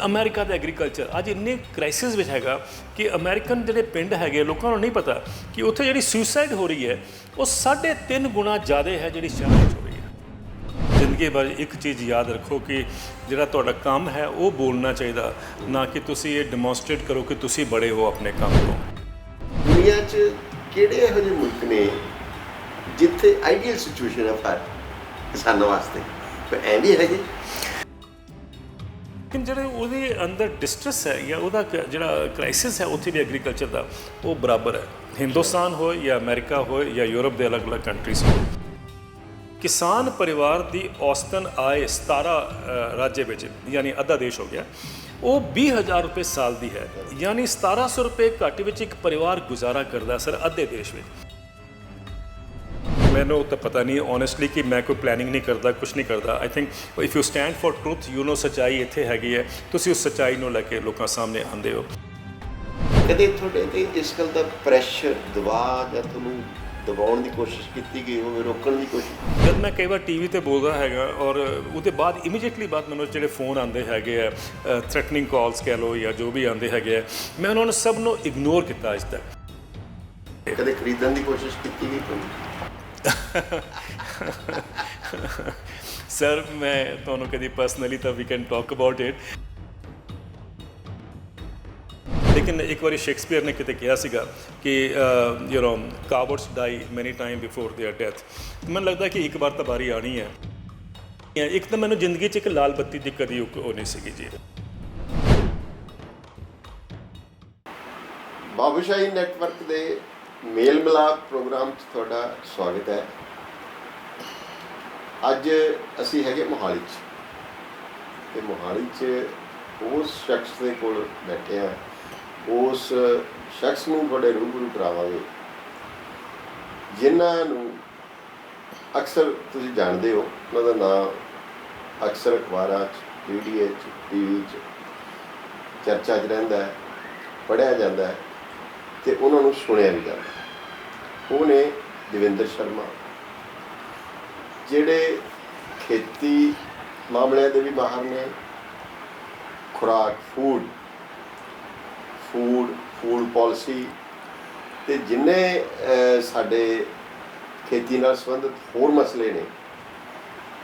America ਦਾ agriculture ਅੱਜ ਇੰਨੇ crisis ਵਿੱਚ ਹੈਗਾ ਕਿ ਅਮਰੀਕਨ ਜਿਹੜੇ ਪਿੰਡ ਹੈਗੇ ਲੋਕਾਂ ਨੂੰ ਨਹੀਂ ਪਤਾ ਕਿ ਉੱਥੇ ਜਿਹੜੀ ਸੁਸਾਈਡ ਹੋ ਰਹੀ ਹੈ ਉਹ 3.5 ਗੁਣਾ ਜ਼ਿਆਦਾ ਹੈ ਜਿਹੜੀ ਸ਼ਹਿਰਾਂ ਵਿੱਚ ਹੋ ਰਹੀ ਹੈ। ਜ਼ਿੰਦਗੀ ਭਰ ਇੱਕ ਚੀਜ਼ ਯਾਦ ਰੱਖੋ ਕਿ ਜਿਹੜਾ ਤੁਹਾਡਾ ਕੰਮ ਹੈ ਉਹ ਬੋਲਣਾ ਚਾਹੀਦਾ, ਨਾ ਕਿ ਤੁਸੀਂ ਇਹ ਡੈਮੋਨਸਟ੍ਰੇਟ ਕਰੋ ਕਿ ਤੁਸੀਂ ਬੜੇ ਹੋ ਆਪਣੇ ਕੰਮ ਤੋਂ। ਦੁਨੀਆ 'ਚ ਕਿਹੜੇ ਇਹੋ ਜਿਹੇ ਮੁਲਕ ਨੇ ਜਿੱਥੇ ਆਈਡੀਅਲ ਸਿਚੁਏਸ਼ਨ ਹੈ ਫਾਰ ਕਿਸਾਨਾਂ ਵਾਸਤੇ? ਕੋਈ ਐਂ ਵੀ ਹੈਗੇ ਲੇਕਿਨ ਜਿਹੜੇ ਉਹਦੇ ਅੰਦਰ ਡਿਸਟ੍ਰੈਸ ਹੈ ਜਾਂ ਉਹਦਾ ਜਿਹੜਾ ਕ੍ਰਾਈਸਿਸ ਹੈ ਉੱਥੇ ਵੀ ਐਗਰੀਕਲਚਰ ਦਾ ਉਹ ਬਰਾਬਰ ਹੈ, ਹਿੰਦੁਸਤਾਨ ਹੋਏ ਜਾਂ ਅਮਰੀਕਾ ਹੋਏ ਜਾਂ ਯੂਰਪ ਦੇ ਅਲੱਗ-ਅਲੱਗ ਕੰਟਰੀਜ਼ ਹੋਏ। ਕਿਸਾਨ ਪਰਿਵਾਰ ਦੀ ਔਸਤਨ ਆਏ 17 ਰਾਜ ਵਿੱਚ ਯਾਨੀ ਅੱਧਾ ਦੇਸ਼ ਹੋ ਗਿਆ, ਉਹ 20,000 ਰੁਪਏ ਸਾਲ ਦੀ ਹੈ, ਯਾਨੀ 1700 ਰੁਪਏ ਘੱਟ ਵਿੱਚ ਇੱਕ ਪਰਿਵਾਰ ਗੁਜ਼ਾਰਾ ਕਰਦਾ ਸਰ ਅੱਧੇ ਦੇਸ਼ ਵਿੱਚ। ਮੈਨੂੰ ਤਾਂ ਪਤਾ ਨਹੀਂ ਓਨੈਸਟਲੀ ਕਿ ਮੈਂ ਕੋਈ ਪਲੈਨਿੰਗ ਨਹੀਂ ਕਰਦਾ, ਕੁਛ ਨਹੀਂ ਕਰਦਾ। I think if you stand for truth you know ਸੱਚਾਈ ਇੱਥੇ ਹੈਗੀ ਹੈ, ਤੁਸੀਂ ਉਸ ਸੱਚਾਈ ਨੂੰ ਲੈ ਕੇ ਲੋਕਾਂ ਸਾਹਮਣੇ ਆਉਂਦੇ ਹੋ। ਕਦੇ ਤੁਹਾਡੇ ਤੇ ਇਸ ਗੱਲ ਦਾ ਪ੍ਰੈਸ਼ਰ ਦਬਾਅ ਜਾਂ ਤੁਹਾਨੂੰ ਦਬਾਉਣ ਦੀ ਕੋਸ਼ਿਸ਼ ਕੀਤੀ ਗਈ ਹੋਵੇ, ਰੋਕਣ ਦੀ ਕੋਸ਼ਿਸ਼? ਜਦ ਮੈਂ ਕਈ ਵਾਰ ਟੀਵੀ ਤੇ ਬੋਲਦਾ ਹੈਗਾ ਔਰ ਉਹਦੇ ਬਾਅਦ ਇਮੀਡੀਏਟਲੀ ਬਾਅਦ ਮੈਨੂੰ ਜਿਹੜੇ ਫੋਨ ਆਉਂਦੇ ਹੈਗੇ ਆ, ਥ੍ਰੈਟਨਿੰਗ ਕਾਲਸ ਕਹਿ ਲਓ ਜਾਂ ਜੋ ਵੀ ਆਉਂਦੇ ਹੈਗੇ ਆ, ਮੈਂ ਉਹਨਾਂ ਨੂੰ ਸਭ ਨੂੰ ਇਗਨੋਰ ਕੀਤਾ ਅੱਜ ਤੱਕ। ਕਦੇ ਖਰੀਦਣ ਦੀ ਕੋਸ਼ਿਸ਼ ਕੀਤੀ ਗਈ ਤੁਹਾਨੂੰ? ਸਰ ਮੈਂ ਤੁਹਾਨੂੰ ਕਦੀ ਪਰਸਨਲੀ ਤਾਂ ਵੀ ਕੈਨ ਟਾਕ ਅਬਾਊਟ ਇਟ, ਲੇਕਿਨ ਇੱਕ ਵਾਰੀ ਸ਼ੇਕਸਪੀਅਰ ਨੇ ਕਿਤੇ ਕਿਹਾ ਸੀਗਾ ਕਿ ਯੂ ਨੋ ਕਾਵਰਡਸ ਡਾਈ ਮੈਨੀ ਟਾਈਮ ਬਿਫੋਰ ਦੇਅਰ ਡੈਥ। ਮੈਨੂੰ ਲੱਗਦਾ ਕਿ ਇੱਕ ਵਾਰ ਤਾਂ ਵਾਰੀ ਆਣੀ ਹੈ। ਇੱਕ ਤਾਂ ਮੈਨੂੰ ਜ਼ਿੰਦਗੀ 'ਚ ਇੱਕ ਲਾਲ ਬੱਤੀ ਦੀ ਕਦੀ ਉਹ ਨਹੀਂ ਸੀਗੀ ਜੀ। ਬਾਬੂਸ਼ਾਹੀ ਨੈਟਵਰਕ ਦੇ ਮੇਲ ਮਿਲਾਪ ਪ੍ਰੋਗਰਾਮ 'ਚ ਤੁਹਾਡਾ ਸਵਾਗਤ ਹੈ। ਅੱਜ ਅਸੀਂ ਹੈਗੇ ਮੋਹਾਲੀ 'ਚ, ਤੇ ਮੋਹਾਲੀ 'ਚ ਉਸ ਸ਼ਖਸ ਦੇ ਕੋਲ ਬੈਠੇ ਹਾਂ, ਉਸ ਸ਼ਖਸ ਨੂੰ ਤੁਹਾਡੇ ਰੂਬਰੂ ਕਰਾਵਾਂਗੇ ਜਿਨ੍ਹਾਂ ਨੂੰ ਅਕਸਰ ਤੁਸੀਂ ਜਾਣਦੇ ਹੋ। ਉਹਨਾਂ ਦਾ ਨਾਮ ਅਕਸਰ ਅਖਬਾਰਾਂ 'ਚ, ਮੀਡੀਆ 'ਚ, ਟੀਵੀ 'ਚ ਚਰਚਾ 'ਚ ਰਹਿੰਦਾ ਹੈ, ਪੜ੍ਹਿਆ ਜਾਂਦਾ ਹੈ ਤੇ ਉਹਨਾਂ ਨੂੰ ਸੁਣਿਆ ਵੀ ਜਾਂਦਾ। ਉਹ ਨੇ ਦਵਿੰਦਰ ਸ਼ਰਮਾ, ਜਿਹੜੇ ਖੇਤੀ ਮਾਮਲਿਆਂ ਦੇ ਵੀ ਮਾਹਰ ਨੇ, ਖੁਰਾਕ ਫੂਡ ਪਾਲਿਸੀ ਅਤੇ ਜਿੰਨੇ ਸਾਡੇ ਖੇਤੀ ਨਾਲ ਸੰਬੰਧਿਤ ਹੋਰ ਮਸਲੇ ਨੇ,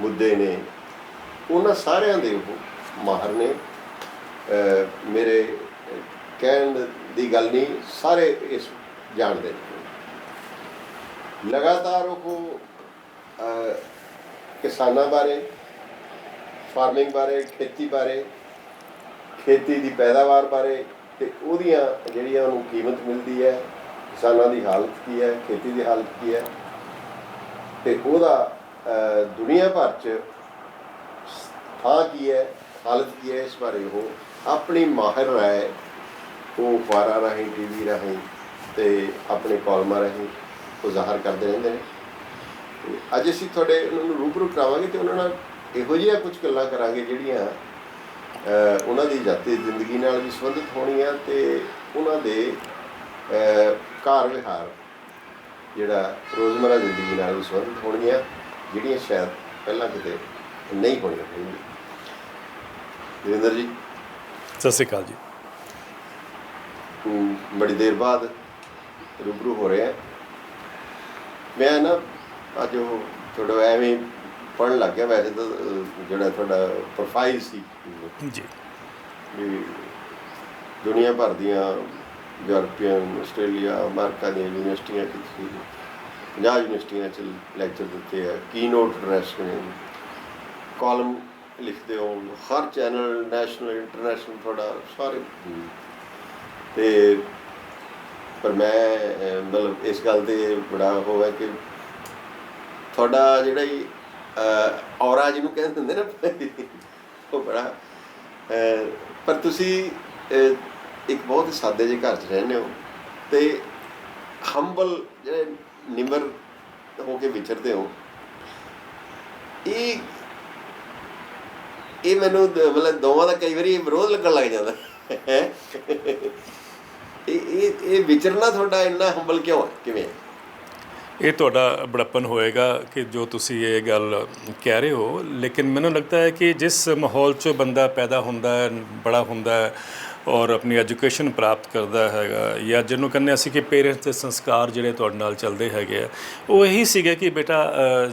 ਮੁੱਦੇ ਨੇ, ਉਹਨਾਂ ਸਾਰਿਆਂ ਦੇ ਉਹ ਮਾਹਰ ਨੇ। ਮੇਰੇ ਕਹਿਣ ਦੀ ਗੱਲ ਨਹੀਂ, ਸਾਰੇ ਇਸ ਜਾਣਦੇ ਨੇ। ਲਗਾਤਾਰ ਉਹ ਕਿਸਾਨਾਂ ਬਾਰੇ, ਫਾਰਮਿੰਗ ਬਾਰੇ, ਖੇਤੀ ਬਾਰੇ, ਖੇਤੀ ਦੀ ਪੈਦਾਵਾਰ ਬਾਰੇ ਅਤੇ ਉਹਦੀਆਂ ਜਿਹੜੀਆਂ ਉਹਨੂੰ ਕੀਮਤ ਮਿਲਦੀ ਹੈ, ਕਿਸਾਨਾਂ ਦੀ ਹਾਲਤ ਕੀ ਹੈ, ਖੇਤੀ ਦੀ ਹਾਲਤ ਕੀ ਹੈ ਅਤੇ ਉਹਦਾ ਦੁਨੀਆ ਭਰ 'ਚ ਥਾਂ ਕੀ ਹੈ, ਹਾਲਤ ਕੀ ਹੈ, ਇਸ ਬਾਰੇ ਉਹ ਆਪਣੀ ਮਾਹਿਰ ਰਾਏ ਉਹ ਅਖਬਾਰਾਂ ਰਾਹੀਂ, ਟੀਵੀ ਰਾਹੀਂ ਅਤੇ ਆਪਣੇ ਕਾਲਮਾਂ ਰਾਹੀਂ ਉਹ ਜ਼ਾਹਰ ਕਰਦੇ ਰਹਿੰਦੇ ਨੇ। ਅਤੇ ਅੱਜ ਅਸੀਂ ਤੁਹਾਡੇ ਉਹਨਾਂ ਨੂੰ ਰੂਬਰੂ ਕਰਾਵਾਂਗੇ ਅਤੇ ਉਹਨਾਂ ਨਾਲ ਇਹੋ ਜਿਹੀਆਂ ਕੁਝ ਗੱਲਾਂ ਕਰਾਂਗੇ ਜਿਹੜੀਆਂ ਉਹਨਾਂ ਦੀ ਜਾਤੀ ਜ਼ਿੰਦਗੀ ਨਾਲ ਵੀ ਸੰਬੰਧਿਤ ਹੋਣੀਆਂ ਅਤੇ ਉਹਨਾਂ ਦੇ ਘਰ ਵਿਹਾਰ ਜਿਹੜਾ ਰੋਜ਼ਮਰਾ ਜ਼ਿੰਦਗੀ ਨਾਲ ਵੀ ਸੰਬੰਧਿਤ ਹੋਣਗੀਆਂ, ਜਿਹੜੀਆਂ ਸ਼ਾਇਦ ਪਹਿਲਾਂ ਕਿਤੇ ਨਹੀਂ ਹੋਣੀਆਂ ਹੋਣਗੀਆਂ। ਦਵਿੰਦਰ ਜੀ ਸਤਿ ਸ਼੍ਰੀ ਅਕਾਲ ਜੀ। ਬੜੀ ਦੇਰ ਬਾਅਦ ਰੂਬਰੂ ਹੋ ਰਿਹਾ। ਮੈਂ ਨਾ ਅੱਜ ਉਹ ਤੁਹਾਡਾ ਐਵੇਂ ਪੜ੍ਹਨ ਲੱਗ ਗਿਆ, ਵੈਸੇ ਤਾਂ ਜਿਹੜਾ ਤੁਹਾਡਾ ਪ੍ਰੋਫਾਈਲ ਸੀ ਜੀ ਵੀ ਦੁਨੀਆ ਭਰ ਦੀਆਂ ਯੂਰਪੀਅਨ, ਆਸਟ੍ਰੇਲੀਆ, ਅਮਰੀਕਾ ਦੀਆਂ ਯੂਨੀਵਰਸਿਟੀਆਂ ਕੀਤੀ, 50 ਯੂਨੀਵਰਸਿਟੀਆਂ 'ਚ ਲੈਕਚਰ ਦਿੱਤੇ ਆ, ਕੀ ਨੋਟ ਐਡਰੈਸ ਨੇ, ਕਾਲਮ ਲਿਖਦੇ ਹੋ, ਹਰ ਚੈਨਲ ਨੈਸ਼ਨਲ ਇੰਟਰਨੈਸ਼ਨਲ ਤੁਹਾਡਾ ਸਾਰੇ। ਅਤੇ ਪਰ ਮੈਂ ਮਤਲਬ ਇਸ ਗੱਲ 'ਤੇ ਬੜਾ ਉਹ ਹੈ ਕਿ ਤੁਹਾਡਾ ਜਿਹੜਾ ਹੀ ਔਰਾ ਜਿਹਨੂੰ ਕਹਿੰਦੇ ਹੁੰਦੇ ਨਾ, ਉਹ ਬੜਾ ਪਰ ਤੁਸੀਂ ਇੱਕ ਬਹੁਤ ਹੀ ਸਾਦੇ ਜਿਹੇ ਘਰ 'ਚ ਰਹਿੰਦੇ ਹੋ ਅਤੇ ਹੰਬਲ ਜਿਹੜੇ ਨਿਮਰ ਹੋ ਕੇ ਵਿਚਰਦੇ ਹੋ। ਇਹ ਮੈਨੂੰ ਮਤਲਬ ਦੋਵਾਂ ਦਾ ਕਈ ਵਾਰੀ ਵਿਰੋਧ ਲੱਗਣ ਲੱਗ ਜਾਂਦਾ ਹੈ। ਇਹ ਵਿਚਰਨਾ ਤੁਹਾਡਾ ਇੰਨਾ ਹੰਬਲ ਕਿਉਂ ਹੈ, ਕਿਵੇਂ? ਇਹ ਤੁਹਾਡਾ ਬੜਪਨ ਹੋਏਗਾ ਕਿ ਜੋ ਤੁਸੀਂ ਇਹ ਗੱਲ ਕਹਿ ਰਹੇ ਹੋ, ਲੇਕਿਨ ਮੈਨੂੰ ਲੱਗਦਾ ਹੈ ਕਿ ਜਿਸ ਮਾਹੌਲ 'ਚ ਬੰਦਾ ਪੈਦਾ ਹੁੰਦਾ ਹੈ, ਬੜਾ ਹੁੰਦਾ ਹੈ ਔਰ ਆਪਣੀ ਐਜੂਕੇਸ਼ਨ ਪ੍ਰਾਪਤ ਕਰਦਾ ਹੈਗਾ, ਜਾਂ ਜਿਹਨੂੰ ਕਹਿੰਦੇ ਅਸੀਂ ਕਿ ਪੇਰੈਂਟਸ ਦੇ ਸੰਸਕਾਰ ਜਿਹੜੇ ਤੁਹਾਡੇ ਨਾਲ ਚੱਲਦੇ ਹੈਗੇ ਆ, ਉਹ ਇਹੀ ਸੀਗੇ ਕਿ ਬੇਟਾ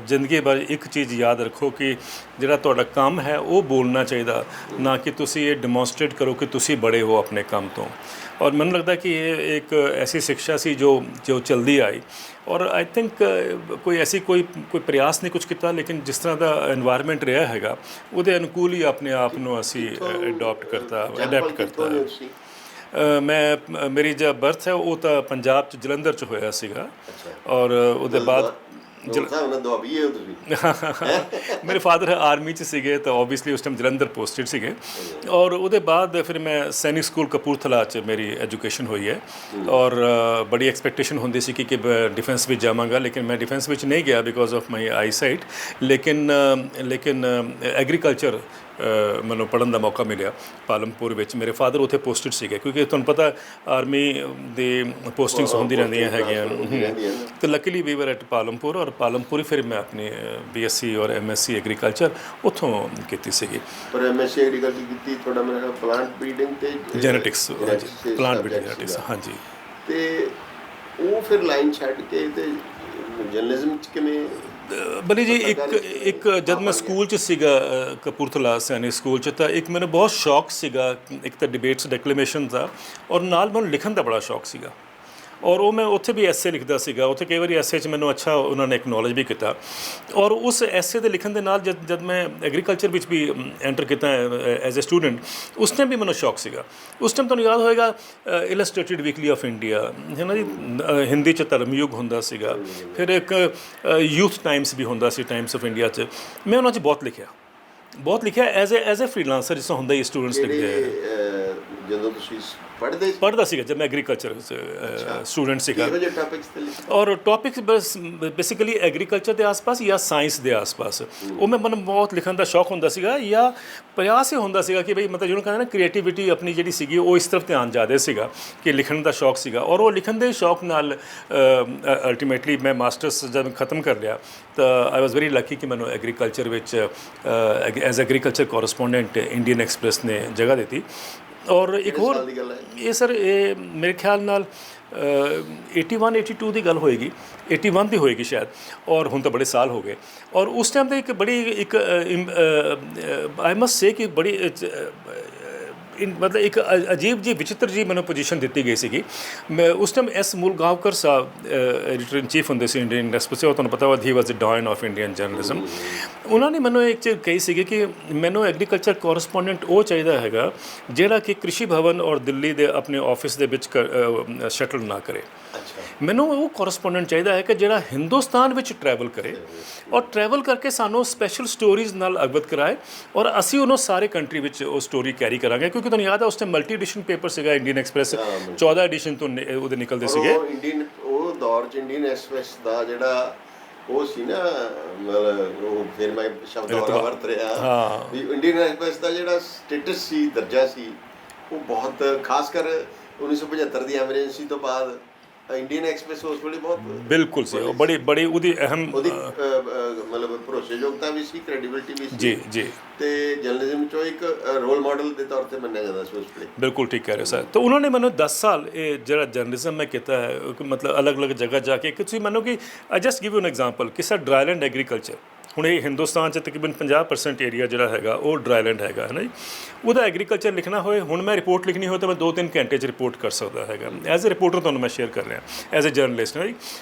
ਜ਼ਿੰਦਗੀ ਭਰ ਇੱਕ ਚੀਜ਼ ਯਾਦ ਰੱਖੋ ਕਿ ਜਿਹੜਾ ਤੁਹਾਡਾ ਕੰਮ ਹੈ ਉਹ ਬੋਲਣਾ ਚਾਹੀਦਾ, ਨਾ ਕਿ ਤੁਸੀਂ ਇਹ ਡੈਮੋਨਸਟ੍ਰੇਟ ਕਰੋ ਕਿ ਤੁਸੀਂ ਬੜੇ ਹੋ ਆਪਣੇ ਕੰਮ ਤੋਂ। ਔਰ ਮੈਨੂੰ ਲੱਗਦਾ ਕਿ ਇਹ ਇੱਕ ਐਸੀ ਸਿੱਖਿਆ ਸੀ ਜੋ ਚਲਦੀ ਆਈ। ਔਰ ਆਈ ਥਿੰਕ ਕੋਈ ਪ੍ਰਯਾਸ ਨਹੀਂ ਕੁਝ ਕੀਤਾ, ਲੇਕਿਨ ਜਿਸ ਤਰ੍ਹਾਂ ਦਾ ਐਨਵਾਇਰਨਮੈਂਟ ਰਿਹਾ ਹੈਗਾ ਉਹਦੇ ਅਨੁਕੂਲ ਹੀ ਆਪਣੇ ਆਪ ਨੂੰ ਅਸੀਂ ਅਡੈਪਟ ਕਰਤਾ ਮੇਰੀ ਜੋ ਬਰਥ ਹੈ ਉਹ ਤਾਂ ਪੰਜਾਬ 'ਚ ਜਲੰਧਰ 'ਚ ਹੋਇਆ ਸੀਗਾ, ਔਰ ਉਹਦੇ ਬਾਅਦ ਮੇਰੇ ਫਾਦਰ ਆਰਮੀ 'ਚ ਸੀਗੇ ਤਾਂ ਓਬਵੀਅਸਲੀ ਉਸ ਟਾਈਮ ਜਲੰਧਰ ਪੋਸਟਡ ਸੀਗੇ, ਔਰ ਉਹਦੇ ਬਾਅਦ ਫਿਰ ਮੈਂ ਸੈਨਿਕ ਸਕੂਲ ਕਪੂਰਥਲਾ 'ਚ ਮੇਰੀ ਐਜੂਕੇਸ਼ਨ ਹੋਈ ਹੈ। ਔਰ ਬੜੀ ਐਕਸਪੈਕਟੇਸ਼ਨ ਹੁੰਦੀ ਸੀ ਕਿ ਮੈਂ ਡਿਫੈਂਸ ਵਿੱਚ ਜਾਵਾਂਗਾ, ਲੇਕਿਨ ਮੈਂ ਡਿਫੈਂਸ ਵਿੱਚ ਨਹੀਂ ਗਿਆ because of my I site. ਲੇਕਿਨ ਐਗਰੀਕਲਚਰ ਮੈਨੂੰ ਪੜ੍ਹਨ ਦਾ ਮੌਕਾ ਮਿਲਿਆ ਪਾਲਮਪੁਰ ਵਿੱਚ। ਮੇਰੇ ਫਾਦਰ ਉੱਥੇ ਪੋਸਟਡ ਸੀਗੇ, ਕਿਉਂਕਿ ਤੁਹਾਨੂੰ ਪਤਾ ਆਰਮੀ ਦੇ ਪੋਸਟਿੰਗਸ ਹੁੰਦੀ ਰਹਿੰਦੀਆਂ ਹੈਗੀਆਂ, ਤੇ ਲੱਕੀਲੀ ਵੀ ਵਰ ਐਟ ਪਾਲਮਪੁਰ, ਔਰ ਪਾਲਮਪੁਰ ਹੀ ਫਿਰ ਮੈਂ ਆਪਣੀ BSc ਔਰ MSc ਐਗਰੀਕਲਚਰ ਉੱਥੋਂ ਕੀਤੀ ਸੀਗੀ। ਪਰ MSc ਐਗਰੀਕਲਚਰ ਕੀਤੀ ਤੁਹਾਡਾ ਮੇਰਾ ਪਲਾਂਟ ਬਰੀਡਿੰਗ ਤੇ ਜੈਨੇਟਿਕਸ, ਹਾਂਜੀ ਪਲਾਂਟ ਬਰੀਡਿੰਗ ਜੈਨੇਟਿਕਸ, ਹਾਂਜੀ। ਤੇ ਉਹ ਫਿਰ ਲਾਈਨ ਛੱਡ ਕੇ ਤੇ ਜਰਨਲਿਜ਼ਮ 'ਚ ਕਿਵੇਂ? ਬਲੀ ਜੀ ਇੱਕ ਜਦ ਮੈਂ ਸਕੂਲ 'ਚ ਸੀਗਾ ਕਪੂਰਥਲਾ ਸੈਨਿਕ ਸਕੂਲ 'ਚ, ਤਾਂ ਇੱਕ ਮੈਨੂੰ ਬਹੁਤ ਸ਼ੌਕ ਸੀਗਾ, ਇੱਕ ਤਾਂ ਡਿਬੇਟਸ ਡੈਕਲੇਮੇਸ਼ਨ ਦਾ, ਔਰ ਨਾਲ ਮੈਨੂੰ ਲਿਖਣ ਦਾ ਬੜਾ ਸ਼ੌਕ ਸੀਗਾ। ਔਰ ਉਹ ਮੈਂ ਉੱਥੇ ਵੀ ਐਸੇ ਲਿਖਦਾ ਸੀਗਾ, ਉੱਥੇ ਕਈ ਵਾਰੀ ਐਸੇ 'ਚ ਮੈਨੂੰ ਅੱਛਾ ਉਹਨਾਂ ਨੇ ਐਕਨੋਲਜ ਵੀ ਕੀਤਾ। ਔਰ ਉਸ ਐਸੇ ਦੇ ਲਿਖਣ ਦੇ ਨਾਲ ਜਦ ਮੈਂ ਐਗਰੀਕਲਚਰ ਵਿੱਚ ਵੀ ਐਂਟਰ ਕੀਤਾ ਐਜ਼ ਅ ਸਟੂਡੈਂਟ, ਉਸ ਟਾਈਮ ਵੀ ਮੈਨੂੰ ਸ਼ੌਕ ਸੀਗਾ। ਉਸ ਟਾਈਮ ਤੁਹਾਨੂੰ ਯਾਦ ਹੋਏਗਾ ਇਲਸਟ੍ਰੇਟਿਡ ਵੀਕਲੀ ਆਫ ਇੰਡੀਆ ਹੈ ਨਾ ਜੀ, ਹਿੰਦੀ 'ਚ ਧਰਮਯੁਗ ਹੁੰਦਾ ਸੀਗਾ, ਫਿਰ ਇੱਕ ਯੂਥ ਟਾਈਮਸ ਵੀ ਹੁੰਦਾ ਸੀ, ਟਾਈਮਸ ਆਫ ਇੰਡੀਆ 'ਚ। ਮੈਂ ਉਹਨਾਂ 'ਚ ਬਹੁਤ ਲਿਖਿਆ ਐਜ਼ ਅ ਫਰੀਲਾਂਸਰ, ਜਿਸ ਤਰ੍ਹਾਂ ਹੁੰਦਾ ਹੀ ਸਟੂਡੈਂਟਸ ਲਿਖਦੇ। ਜਦੋਂ ਤੁਸੀਂ ਪੜ੍ਹਦਾ ਸੀਗਾ ਜਦ ਮੈਂ ਐਗਰੀਕਲਚਰ ਸਟੂਡੈਂਟ ਸੀਗਾ, ਔਰ ਟੌਪਿਕਸ ਬਸ ਬੇਸਿਕਲੀ ਐਗਰੀਕਲਚਰ ਦੇ ਆਸ-ਪਾਸ ਜਾਂ ਸਾਇੰਸ ਦੇ ਆਸ-ਪਾਸ। ਉਹ ਮੈਨੂੰ ਬਹੁਤ ਲਿਖਣ ਦਾ ਸ਼ੌਕ ਹੁੰਦਾ ਸੀਗਾ, ਜਾਂ ਪ੍ਰਯਾਸ ਹੀ ਹੁੰਦਾ ਸੀਗਾ ਕਿ ਬਈ ਮਤਲਬ ਜਿਹਨੂੰ ਕਹਿੰਦੇ ਨਾ ਕ੍ਰੀਏਟੀਵਿਟੀ ਆਪਣੀ ਜਿਹੜੀ ਸੀਗੀ ਉਹ ਇਸ ਤਰਫ ਧਿਆਨ ਜ਼ਿਆਦਾ ਸੀਗਾ ਕਿ ਲਿਖਣ ਦਾ ਸ਼ੌਕ ਸੀਗਾ। ਔਰ ਉਹ ਲਿਖਣ ਦੇ ਸ਼ੌਕ ਨਾਲ ਅਲਟੀਮੇਟਲੀ ਮੈਂ ਮਾਸਟਰਸ ਜਦ ਖਤਮ ਕਰ ਲਿਆ ਤਾਂ ਆਈ ਵਾਜ਼ ਵੈਰੀ ਲੱਕੀ ਕਿ ਮੈਨੂੰ ਐਗਰੀਕਲਚਰ ਵਿੱਚ as agriculture correspondent Indian express ਨੇ ਜਗ੍ਹਾ ਦਿੱਤੀ। ਔਰ ਇੱਕ ਹੋਰ ਇਹ ਸਰ, ਇਹ ਮੇਰੇ ਖਿਆਲ ਨਾਲ 81-82 ਦੀ ਗੱਲ ਹੋਏਗੀ, 81 ਦੀ ਹੋਏਗੀ ਸ਼ਾਇਦ, ਔਰ ਹੁਣ ਤਾਂ ਬੜੇ ਸਾਲ ਹੋ ਗਏ। ਔਰ ਉਸ ਟਾਈਮ ਤੇ ਇੱਕ ਆਈ ਮਸਟ ਸੇ ਕਿ ਬੜੀ ਮਤਲਬ ਇੱਕ ਅਜੀਬ ਜੀ ਵਿਚਿੱਤਰ ਜੀ ਮੈਨੂੰ ਪੋਜੀਸ਼ਨ ਦਿੱਤੀ ਗਈ ਸੀਗੀ। ਮੈਂ ਉਸ ਟਾਈਮ ਐਸ ਮੂਲਗਾਂਵਕਰ ਸਾਹਿਬ ਐਡੀਟਰ ਇਨ ਚੀਫ ਹੁੰਦੇ ਸੀ ਇੰਡੀਅਨ ਐਕਸਪ੍ਰੈਸ, ਉਹ ਤੁਹਾਨੂੰ ਪਤਾ ਵਾ, ਹੀ ਵਾਜ਼ ਦ ਡਾਇਨ ਆਫ ਇੰਡੀਅਨ ਜਰਨਲਿਜ਼ਮ। ਉਹਨਾਂ ਨੇ ਮੈਨੂੰ ਇੱਕ ਚੀਜ਼ ਕਹੀ ਸੀਗੀ ਕਿ ਮੈਨੂੰ ਐਗਰੀਕਲਚਰ ਕੋਰਸਪੋਂਡੈਂਟ ਉਹ ਚਾਹੀਦਾ ਹੈਗਾ ਜਿਹੜਾ ਕਿ ਕ੍ਰਿਸ਼ੀ ਭਵਨ ਔਰ ਦਿੱਲੀ ਦੇ ਆਪਣੇ ਆਫਿਸ ਦੇ ਵਿੱਚ ਸ਼ਟਲ ਨਾ ਕਰੇ। ਮੈਨੂੰ ਉਹ ਕੋਰਸਪੋਂਡੈਂਟ ਚਾਹੀਦਾ ਹੈ ਕਿ ਜਿਹੜਾ ਹਿੰਦੁਸਤਾਨ ਵਿੱਚ ਟਰੈਵਲ ਕਰੇ, ਔਰ ਟਰੈਵਲ ਕਰਕੇ ਸਾਨੂੰ ਸਪੈਸ਼ਲ ਸਟੋਰੀਜ਼ ਨਾਲ ਅਵਗਤ ਕਰਾਏ, ਔਰ ਅਸੀਂ ਉਹਨੂੰ ਸਾਰੇ ਕੰਟਰੀ ਵਿੱਚ ਉਹ ਸਟੋਰੀ ਕੈਰੀ ਕਰਾਂਗੇ। ਕਿਉਂਕਿ ਤੁਹਾਨੂੰ ਯਾਦ ਹੈ ਉਸ ਟਾਈਮ ਮਲਟੀ ਐਡੀਸ਼ਨ ਪੇਪਰ ਸੀਗਾ ਇੰਡੀਅਨ ਐਕਸਪ੍ਰੈਸ, 14 ਐਡੀਸ਼ਨ ਤੋਂ ਉਹਦੇ ਨਿਕਲਦੇ ਸੀਗੇ। ਉਹ ਦੌਰ 'ਚ ਇੰਡੀਅਨ ਐਕਸਪ੍ਰੈਸ ਦਾ ਜਿਹੜਾ ਉਹ ਸੀ ਨਾ, ਮਤਲਬ ਉਹ ਫਿਰ ਮੈਂ ਸ਼ਬਦ ਵਰਤ ਰਿਹਾ ਵੀ ਇੰਡੀਅਨ ਐਕਸਪ੍ਰੈਸ ਦਾ ਜਿਹੜਾ ਸਟੇਟਸ ਸੀ, ਦਰਜਾ ਸੀ, ਉਹ ਬਹੁਤ ਖਾਸ ਕਰ 1975 ਦੀ ਐਮਰਜੈਂਸੀ ਤੋਂ ਬਾਅਦ ਇੰਡੀਅਨ ਐਕਸਪ੍ਰੈਸ ਉਸ ਵੇਲੇ ਬਹੁਤ ਬਿਲਕੁਲ ਸੀ, ਉਹ ਬੜੀ ਉਹਦੀ ਅਹਿਮ ਮਤਲਬ ਭਰੋਸੇਯੋਗਤਾ ਵੀ ਸੀ, ਕ੍ਰੈਡੀਬਿਲਿਟੀ ਵੀ ਸੀ ਜੀ, ਤੇ ਜਰਨਲਿਜ਼ਮ 'ਚੋਂ ਇੱਕ ਰੋਲ ਮਾਡਲ ਦੇ ਤੌਰ ਤੇ ਮੰਨਿਆ ਜਾਂਦਾ ਸੀ ਉਸ ਵੇਲੇ। ਬਿਲਕੁਲ ਠੀਕ ਕਹਿ ਰਹੇ ਸਰ। ਤਾਂ ਉਹਨਾਂ ਨੇ ਮੈਨੂੰ 10 ਸਾਲ ਇਹ ਜਿਹੜਾ ਜਰਨਲਿਜ਼ਮ ਮੈਂ ਕੀਤਾ ਹੈ, ਮਤਲਬ ਅਲੱਗ-ਅਲੱਗ ਜਗ੍ਹਾ ਜਾ ਕੇ, ਕਿ ਤੁਸੀਂ ਮੰਨੋ ਕਿ I just give U N example ਕਿ ਸਰ ਡਰਾਈਲੈਂਡ ਐਗਰੀਕਲਚਰ, ਹੁਣ ਇਹ ਹਿੰਦੁਸਤਾਨ 'ਚ ਤਕਰੀਬਨ 50% ਏਰੀਆ ਜਿਹੜਾ ਹੈਗਾ ਉਹ ਡਰਾਈਲੈਂਡ ਹੈਗਾ, ਹੈ ਨਾ ਜੀ। ਉਹਦਾ ਐਗਰੀਕਲਚਰ ਲਿਖਣਾ ਹੋਏ, ਹੁਣ ਮੈਂ ਰਿਪੋਰਟ ਲਿਖਣੀ ਹੋਏ ਤਾਂ ਮੈਂ 2-3 ਘੰਟੇ 'ਚ ਰਿਪੋਰਟ ਕਰ ਸਕਦਾ ਹੈਗਾ। ਐਜ਼ ਅ ਰਿਪੋਰਟਰ ਤੁਹਾਨੂੰ ਮੈਂ ਸ਼ੇਅਰ ਕਰ ਰਿਹਾ, ਐਜ਼ ਅ ਜਰਨਲਿਸਟ ਹੈ ਜੀ।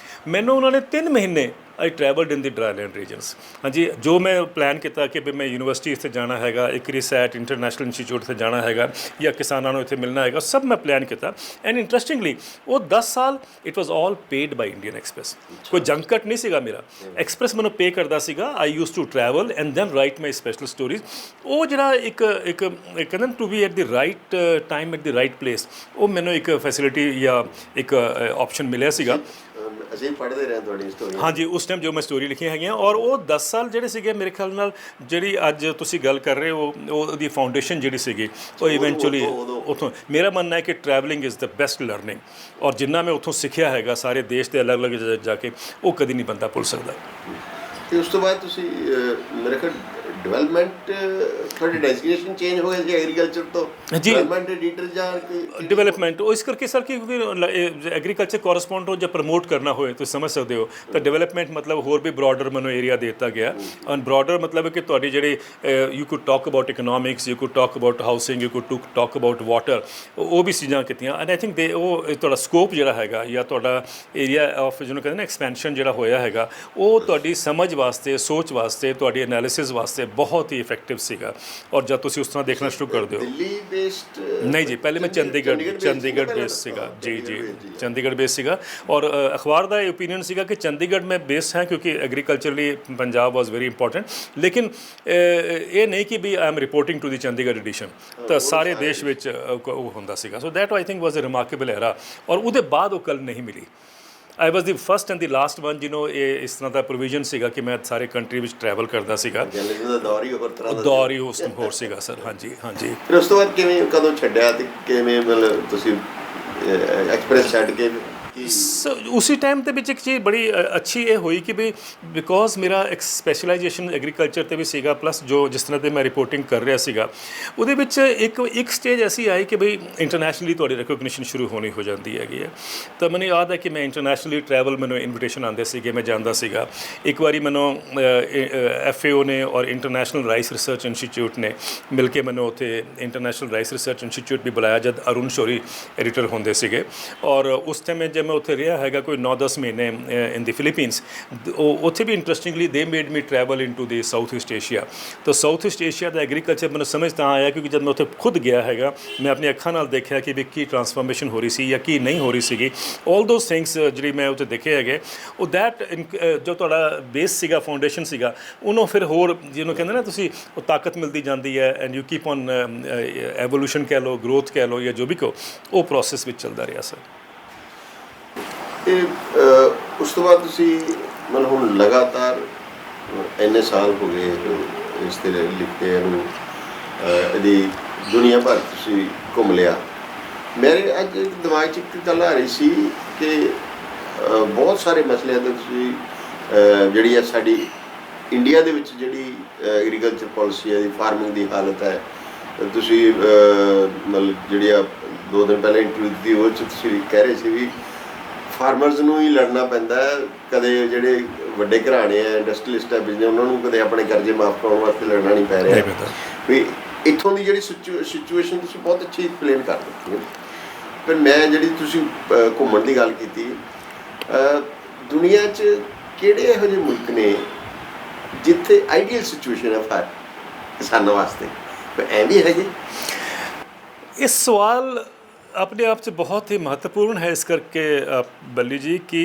ਮੈਨੂੰ ਉਹਨਾਂ ਨੇ 3 ਮਹੀਨੇ ਆਈ ਟਰੈਵਲਡ ਇਨ ਦੀ ਡਰਾਈਲੈਂਡ ਰੀਜਨਸ। ਹਾਂਜੀ, ਜੋ ਮੈਂ ਪਲਾਨ ਕੀਤਾ ਕਿ ਵੀ ਮੈਂ ਯੂਨੀਵਰਸਿਟੀ ਇੱਥੇ ਜਾਣਾ ਹੈਗਾ, ਇੱਕ ਰਿਸੈਟ ਇੰਟਰਨੈਸ਼ਨਲ ਇੰਸਟੀਚਿਊਟ 'ਤੇ ਜਾਣਾ ਹੈਗਾ, ਜਾਂ ਕਿਸਾਨਾਂ ਨੂੰ ਇੱਥੇ ਮਿਲਣਾ ਹੈਗਾ, ਸਭ ਮੈਂ ਪਲਾਨ ਕੀਤਾ। ਐਂਡ ਇੰਟਰਸਟਿੰਗਲੀ ਉਹ 10 ਸਾਲ it was all paid by Indian Express. ਕੋਈ ਜੰਕਟ ਨਹੀਂ ਸੀਗਾ ਮੇਰਾ, ਐਕਸਪ੍ਰੈਸ ਮੈਨੂੰ ਪੇ ਕਰਦਾ ਸੀਗਾ। I used to travel and then write my special stories. ਉਹ ਜਿਹੜਾ ਇੱਕ ਕਹਿੰਦੇ to be at the right time at the right place, ਉਹ ਮੈਨੂੰ ਇੱਕ ਫੈਸਿਲਿਟੀ ਜਾਂ ਇੱਕ ਆਪਸ਼ਨ ਮਿਲਿਆ ਸੀਗਾ। ਅਸੀਂ ਪੜ੍ਹਦੇ ਰਹੇ ਤੁਹਾਡੀ ਸਟੋਰੀ। ਹਾਂਜੀ, ਉਸ ਟਾਈਮ ਜੋ ਮੈਂ ਸਟੋਰੀ ਲਿਖੀਆਂ ਹੈਗੀਆਂ, ਔਰ ਉਹ 10 ਸਾਲ ਜਿਹੜੇ ਸੀਗੇ ਮੇਰੇ ਖਿਆਲ ਨਾਲ, ਜਿਹੜੀ ਅੱਜ ਤੁਸੀਂ ਗੱਲ ਕਰ ਰਹੇ ਹੋ, ਉਹਦੀ ਫਾਊਂਡੇਸ਼ਨ ਜਿਹੜੀ ਸੀਗੀ ਉਹ ਇਵੈਂਚੁਅਲੀ ਉੱਥੋਂ, ਮੇਰਾ ਮੰਨਣਾ ਹੈ ਕਿ travelling is the best learning, ਔਰ ਜਿੰਨਾ ਮੈਂ ਉੱਥੋਂ ਸਿੱਖਿਆ ਹੈਗਾ ਸਾਰੇ ਦੇਸ਼ ਦੇ ਅਲੱਗ-ਅਲੱਗ ਜਾ ਕੇ, ਉਹ ਕਦੀ ਨਹੀਂ ਬੰਦਾ ਭੁੱਲ ਸਕਦਾ। ਤੇ ਉਸ ਤੋਂ ਬਾਅਦ ਤੁਸੀਂ ਮੇਰੇ ਖਿਆਲ ਡਿਵੈਲਪਮੈਂਟ, ਤੁਹਾਡੀ ਡੈਜ਼ਿਗਨੇਸ਼ਨ ਚੇਂਜ ਹੋ ਗਿਆ ਸੀ ਐਗਰੀਕਲਚਰ ਤੋਂ ਡਿਵੈਲਪਮੈਂਟ ਐਡੀਟਰ ਜਾਂ ਡਿਵੈਲਪਮੈਂਟ, ਉਹ ਇਸ ਕਰਕੇ ਸਰ ਕਿ ਕਿਉਂਕਿ ਐਗਰੀਕਲਚਰ ਕੋਰਸਪੋਂਡੈਂਟ ਜਾਂ ਪ੍ਰਮੋਟ ਕਰਨਾ ਹੋਏ ਤੁਸੀਂ ਸਮਝ ਸਕਦੇ ਹੋ, ਤਾਂ ਡਿਵੈਲਪਮੈਂਟ ਮਤਲਬ ਹੋਰ ਵੀ ਬ੍ਰੌਡਰ ਮੈਨੂੰ ਏਰੀਆ ਦੇ ਦਿੱਤਾ ਗਿਆ। ਔਰ ਬ੍ਰੌਡਰ ਮਤਲਬ ਕਿ ਤੁਹਾਡੀ ਜਿਹੜੀ you could talk about economics, you could talk about housing, you could talk about water, ਉਹ ਵੀ ਚੀਜ਼ਾਂ ਕੀਤੀਆਂ। ਐਂਡ ਆਈ ਥਿੰਕ ਉਹ ਤੁਹਾਡਾ ਸਕੋਪ ਜਿਹੜਾ ਹੈਗਾ ਜਾਂ ਤੁਹਾਡਾ ਏਰੀਆ ਆਫ ਜਿਹਨੂੰ ਕਹਿੰਦੇ ਨਾ ਐਕਸਪੈਂਸ਼ਨ ਜਿਹੜਾ ਹੋਇਆ ਹੈਗਾ, ਉਹ ਤੁਹਾਡੀ ਸਮਝ ਵਾਸਤੇ, ਸੋਚ ਵਾਸਤੇ, ਤੁਹਾਡੀ ਐਨਾਲਿਸਿਸ ਵਾਸਤੇ ਬਹੁਤ ਹੀ ਇਫੈਕਟਿਵ ਸੀਗਾ। ਔਰ ਜਦ ਤੁਸੀਂ ਉਸ ਤਰ੍ਹਾਂ ਦੇਖਣਾ ਸ਼ੁਰੂ ਕਰਦੇ ਹੋ, ਦਿੱਲੀ ਬੇਸਡ ਨਹੀਂ ਜੀ, ਪਹਿਲੇ ਮੈਂ ਚੰਡੀਗੜ੍ਹ ਬੇਸ ਸੀਗਾ ਜੀ, ਚੰਡੀਗੜ੍ਹ ਬੇਸ ਸੀਗਾ। ਔਰ ਅਖਬਾਰ ਦਾ ਇਹ ਓਪੀਨੀਅਨ ਸੀਗਾ ਕਿ ਚੰਡੀਗੜ੍ਹ में बेस है क्योंकि agriculturally Punjab was very important, लेकिन ये नहीं कि भी I am reporting to the Chandigarh edition, तो सारे देश ਵਿੱਚ ਉਹ ਹੁੰਦਾ ਸੀਗਾ। So that I think was a remarkable era, ਔਰ ਉਹਦੇ ਬਾਅਦ ਉਹ ਕੱਲ ਨਹੀਂ ਮਿਲੀ। I was the first and the last one ਜਿਹਨੂੰ ਇਹ ਇਸ ਤਰ੍ਹਾਂ ਦਾ ਪ੍ਰੋਵੀਜ਼ਨ ਸੀਗਾ ਕਿ ਮੈਂ ਸਾਰੇ ਕੰਟਰੀ ਵਿੱਚ ਟਰੈਵਲ ਕਰਦਾ ਸੀਗਾ। ਦੌਰ ਹੀ ਹੋਰ ਤਰ੍ਹਾਂ ਦਾ, ਦੌਰ ਹੀ ਹੋਰ ਸੀਗਾ ਸਰ। ਹਾਂਜੀ ਹਾਂਜੀ। ਫਿਰ ਉਸ ਤੋਂ ਬਾਅਦ ਕਿਵੇਂ, ਕਦੋਂ ਛੱਡਿਆ ਤੇ ਕਿਵੇਂ ਮਤਲਬ ਤੁਸੀਂ ਐਕਸਪ੍ਰੈਸ ਛੱਡ ਕੇ ਉਸੇ ਟਾਈਮ ਦੇ ਵਿੱਚ ਇੱਕ ਚੀਜ਼ ਬੜੀ ਅੱਛੀ ਇਹ ਹੋਈ ਕਿ ਵੀ ਬਿਕੋਜ਼ ਮੇਰਾ ਇੱਕ ਸਪੈਸ਼ਲਾਈਜੇਸ਼ਨ ਐਗਰੀਕਲਚਰ 'ਤੇ ਵੀ ਸੀਗਾ, ਪਲੱਸ ਜੋ ਜਿਸ ਤਰ੍ਹਾਂ 'ਤੇ ਮੈਂ ਰਿਪੋਰਟਿੰਗ ਕਰ ਰਿਹਾ ਸੀਗਾ ਉਹਦੇ ਵਿੱਚ ਇੱਕ ਸਟੇਜ ਐਸੀ ਆਈ ਕਿ ਬਈ ਇੰਟਰਨੈਸ਼ਨਲੀ ਤੁਹਾਡੀ ਰਿਕੋਗਨੀਸ਼ਨ ਸ਼ੁਰੂ ਹੋਣੀ ਹੋ ਜਾਂਦੀ ਹੈਗੀ ਹੈ। ਤਾਂ ਮੈਨੂੰ ਯਾਦ ਹੈ ਕਿ ਮੈਂ ਇੰਟਰਨੈਸ਼ਨਲੀ ਟਰੈਵਲ, ਮੈਨੂੰ ਇਨਵੀਟੇਸ਼ਨ ਆਉਂਦੇ ਸੀਗੇ, ਮੈਂ ਜਾਂਦਾ ਸੀਗਾ। ਇੱਕ ਵਾਰੀ ਮੈਨੂੰ FAO ਨੇ ਔਰ ਇੰਟਰਨੈਸ਼ਨਲ ਰਾਈਸ ਰਿਸਰਚ ਇੰਸਟੀਚਿਊਟ ਨੇ ਮਿਲ ਕੇ ਮੈਨੂੰ ਉੱਥੇ ਇੰਟਰਨੈਸ਼ਨਲ ਰਾਈਸ ਰਿਸਰਚ ਇੰਸਟੀਚਿਊਟ ਵੀ ਬੁਲਾਇਆ ਜਦ ਅਰੁਣ ਸ਼ੌਰੀ ਐਡੀਟਰ ਹੁੰਦੇ ਸੀਗੇ। ਔਰ ਉਸ ਟਾਈਮ ਮੈਂ ਉੱਥੇ ਰਿਹਾ ਹੈਗਾ ਕੋਈ 9-10 ਮਹੀਨੇ ਇਨ ਦੀ ਫਿਲੀਪੀਨਸ। ਉੱਥੇ ਵੀ ਇੰਟਰਸਟਿੰਗਲੀ ਦੇ ਮੇਡ ਮੀ ਟਰੈਵਲ ਇਨਟੂ ਦੀ ਸਾਊਥ ਈਸਟ ਏਸ਼ੀਆ। ਤਾਂ ਸਾਊਥ ਈਸਟ ਏਸ਼ੀਆ ਦਾ ਐਗਰੀਕਲਚਰ ਮੈਨੂੰ ਸਮਝ ਤਾਂ ਆਇਆ ਕਿਉਂਕਿ ਜਦ ਮੈਂ ਉੱਥੇ ਖੁਦ ਗਿਆ ਹੈਗਾ, ਮੈਂ ਆਪਣੀ ਅੱਖਾਂ ਨਾਲ ਦੇਖਿਆ ਕਿ ਵੀ ਕੀ ਟਰਾਂਸਫਾਰਮੇਸ਼ਨ ਹੋ ਰਹੀ ਸੀ ਜਾਂ ਕੀ ਨਹੀਂ ਹੋ ਰਹੀ ਸੀਗੀ। ਆਲ ਦੋਜ਼ ਥਿੰਗਸ ਜਿਹੜੀ ਮੈਂ ਉੱਥੇ ਦੇਖੇ ਹੈਗੇ, ਉਹ ਦੈਟ ਜੋ ਤੁਹਾਡਾ ਬੇਸ ਸੀਗਾ, ਫਾਊਂਡੇਸ਼ਨ ਸੀਗਾ, ਉਹਨੂੰ ਫਿਰ ਹੋਰ ਜਿਹਨੂੰ ਕਹਿੰਦੇ ਨਾ ਤੁਸੀਂ, ਉਹ ਤਾਕਤ ਮਿਲਦੀ ਜਾਂਦੀ ਹੈ। And you keep on evolution ਕਹਿ ਲਓ, ਗਰੋਥ ਕਹਿ ਲਓ ਜਾਂ ਜੋ ਵੀ ਕਹੋ, ਉਹ ਪ੍ਰੋਸੈਸ ਵਿੱਚ ਚੱਲਦਾ ਰਿਹਾ ਸਰ। ਤੇ ਉਸ ਤੋਂ ਬਾਅਦ ਤੁਸੀਂ ਮਤਲਬ ਹੁਣ ਲਗਾਤਾਰ ਇੰਨੇ ਸਾਲ ਹੋ ਗਏ ਇਸ ਤੇ ਲਿਖਦੇ ਨੂੰ, ਇਹਦੀ ਦੁਨੀਆ ਭਰ ਤੁਸੀਂ ਘੁੰਮ ਲਿਆ। ਮੇਰੇ ਅੱਜ ਦਿਮਾਗ 'ਚ ਇੱਕ ਗੱਲ ਆ ਰਹੀ ਸੀ ਕਿ ਬਹੁਤ ਸਾਰੇ ਮਸਲਿਆਂ ਦੇ ਤੁਸੀਂ ਜਿਹੜੀ ਹੈ ਸਾਡੀ ਇੰਡੀਆ ਦੇ ਵਿੱਚ ਜਿਹੜੀ ਐਗਰੀਕਲਚਰ ਪਾਲਿਸੀ ਹੈ, ਦੀ ਫਾਰਮਿੰਗ ਦੀ ਹਾਲਤ ਹੈ, ਤੁਸੀਂ ਮਤਲਬ ਜਿਹੜੀ ਆ 2 ਦਿਨ ਪਹਿਲਾਂ ਇੰਟਰਵਿਊ ਦਿੱਤੀ ਉਹ 'ਚ ਤੁਸੀਂ ਕਹਿ ਰਹੇ ਸੀ ਵੀ ਫਾਰਮਰਸ ਨੂੰ ਹੀ ਲੜਨਾ ਪੈਂਦਾ। ਕਦੇ ਜਿਹੜੇ ਵੱਡੇ ਘਰਾਣੇ ਆ, ਇੰਡਸਟਰੀਅਲਿਸਟ ਆ, ਬਿਜ਼ਨਸ, ਉਹਨਾਂ ਨੂੰ ਕਦੇ ਆਪਣੇ ਕਰਜ਼ੇ ਮਾਫ ਕਰਾਉਣ ਵਾਸਤੇ ਲੜਨਾ ਨਹੀਂ ਪੈ ਰਿਹਾ। ਵੀ ਇੱਥੋਂ ਦੀ ਜਿਹੜੀ ਸਿਚੁਏਸ਼ਨ ਤੁਸੀਂ ਬਹੁਤ ਅੱਛੀ ਐਕਸਪਲੇਨ ਕਰ ਦਿੱਤੀ ਹੈ। ਪਰ ਮੈਂ ਜਿਹੜੀ ਤੁਸੀਂ ਘੁੰਮਣ ਦੀ ਗੱਲ ਕੀਤੀ, ਦੁਨੀਆ 'ਚ ਕਿਹੜੇ ਇਹੋ ਜਿਹੇ ਮੁਲਕ ਨੇ ਜਿੱਥੇ ਆਈਡੀਅਲ ਸਿਚੁਏਸ਼ਨ ਹੈ ਕਿਸਾਨਾਂ ਵਾਸਤੇ? ਐਂ ਵੀ ਹੈਗੇ? ਇਹ ਸਵਾਲ अपने आप से बहुत ही महत्वपूर्ण है इस करके ਬੱਲੀ ਜੀ ਕਿ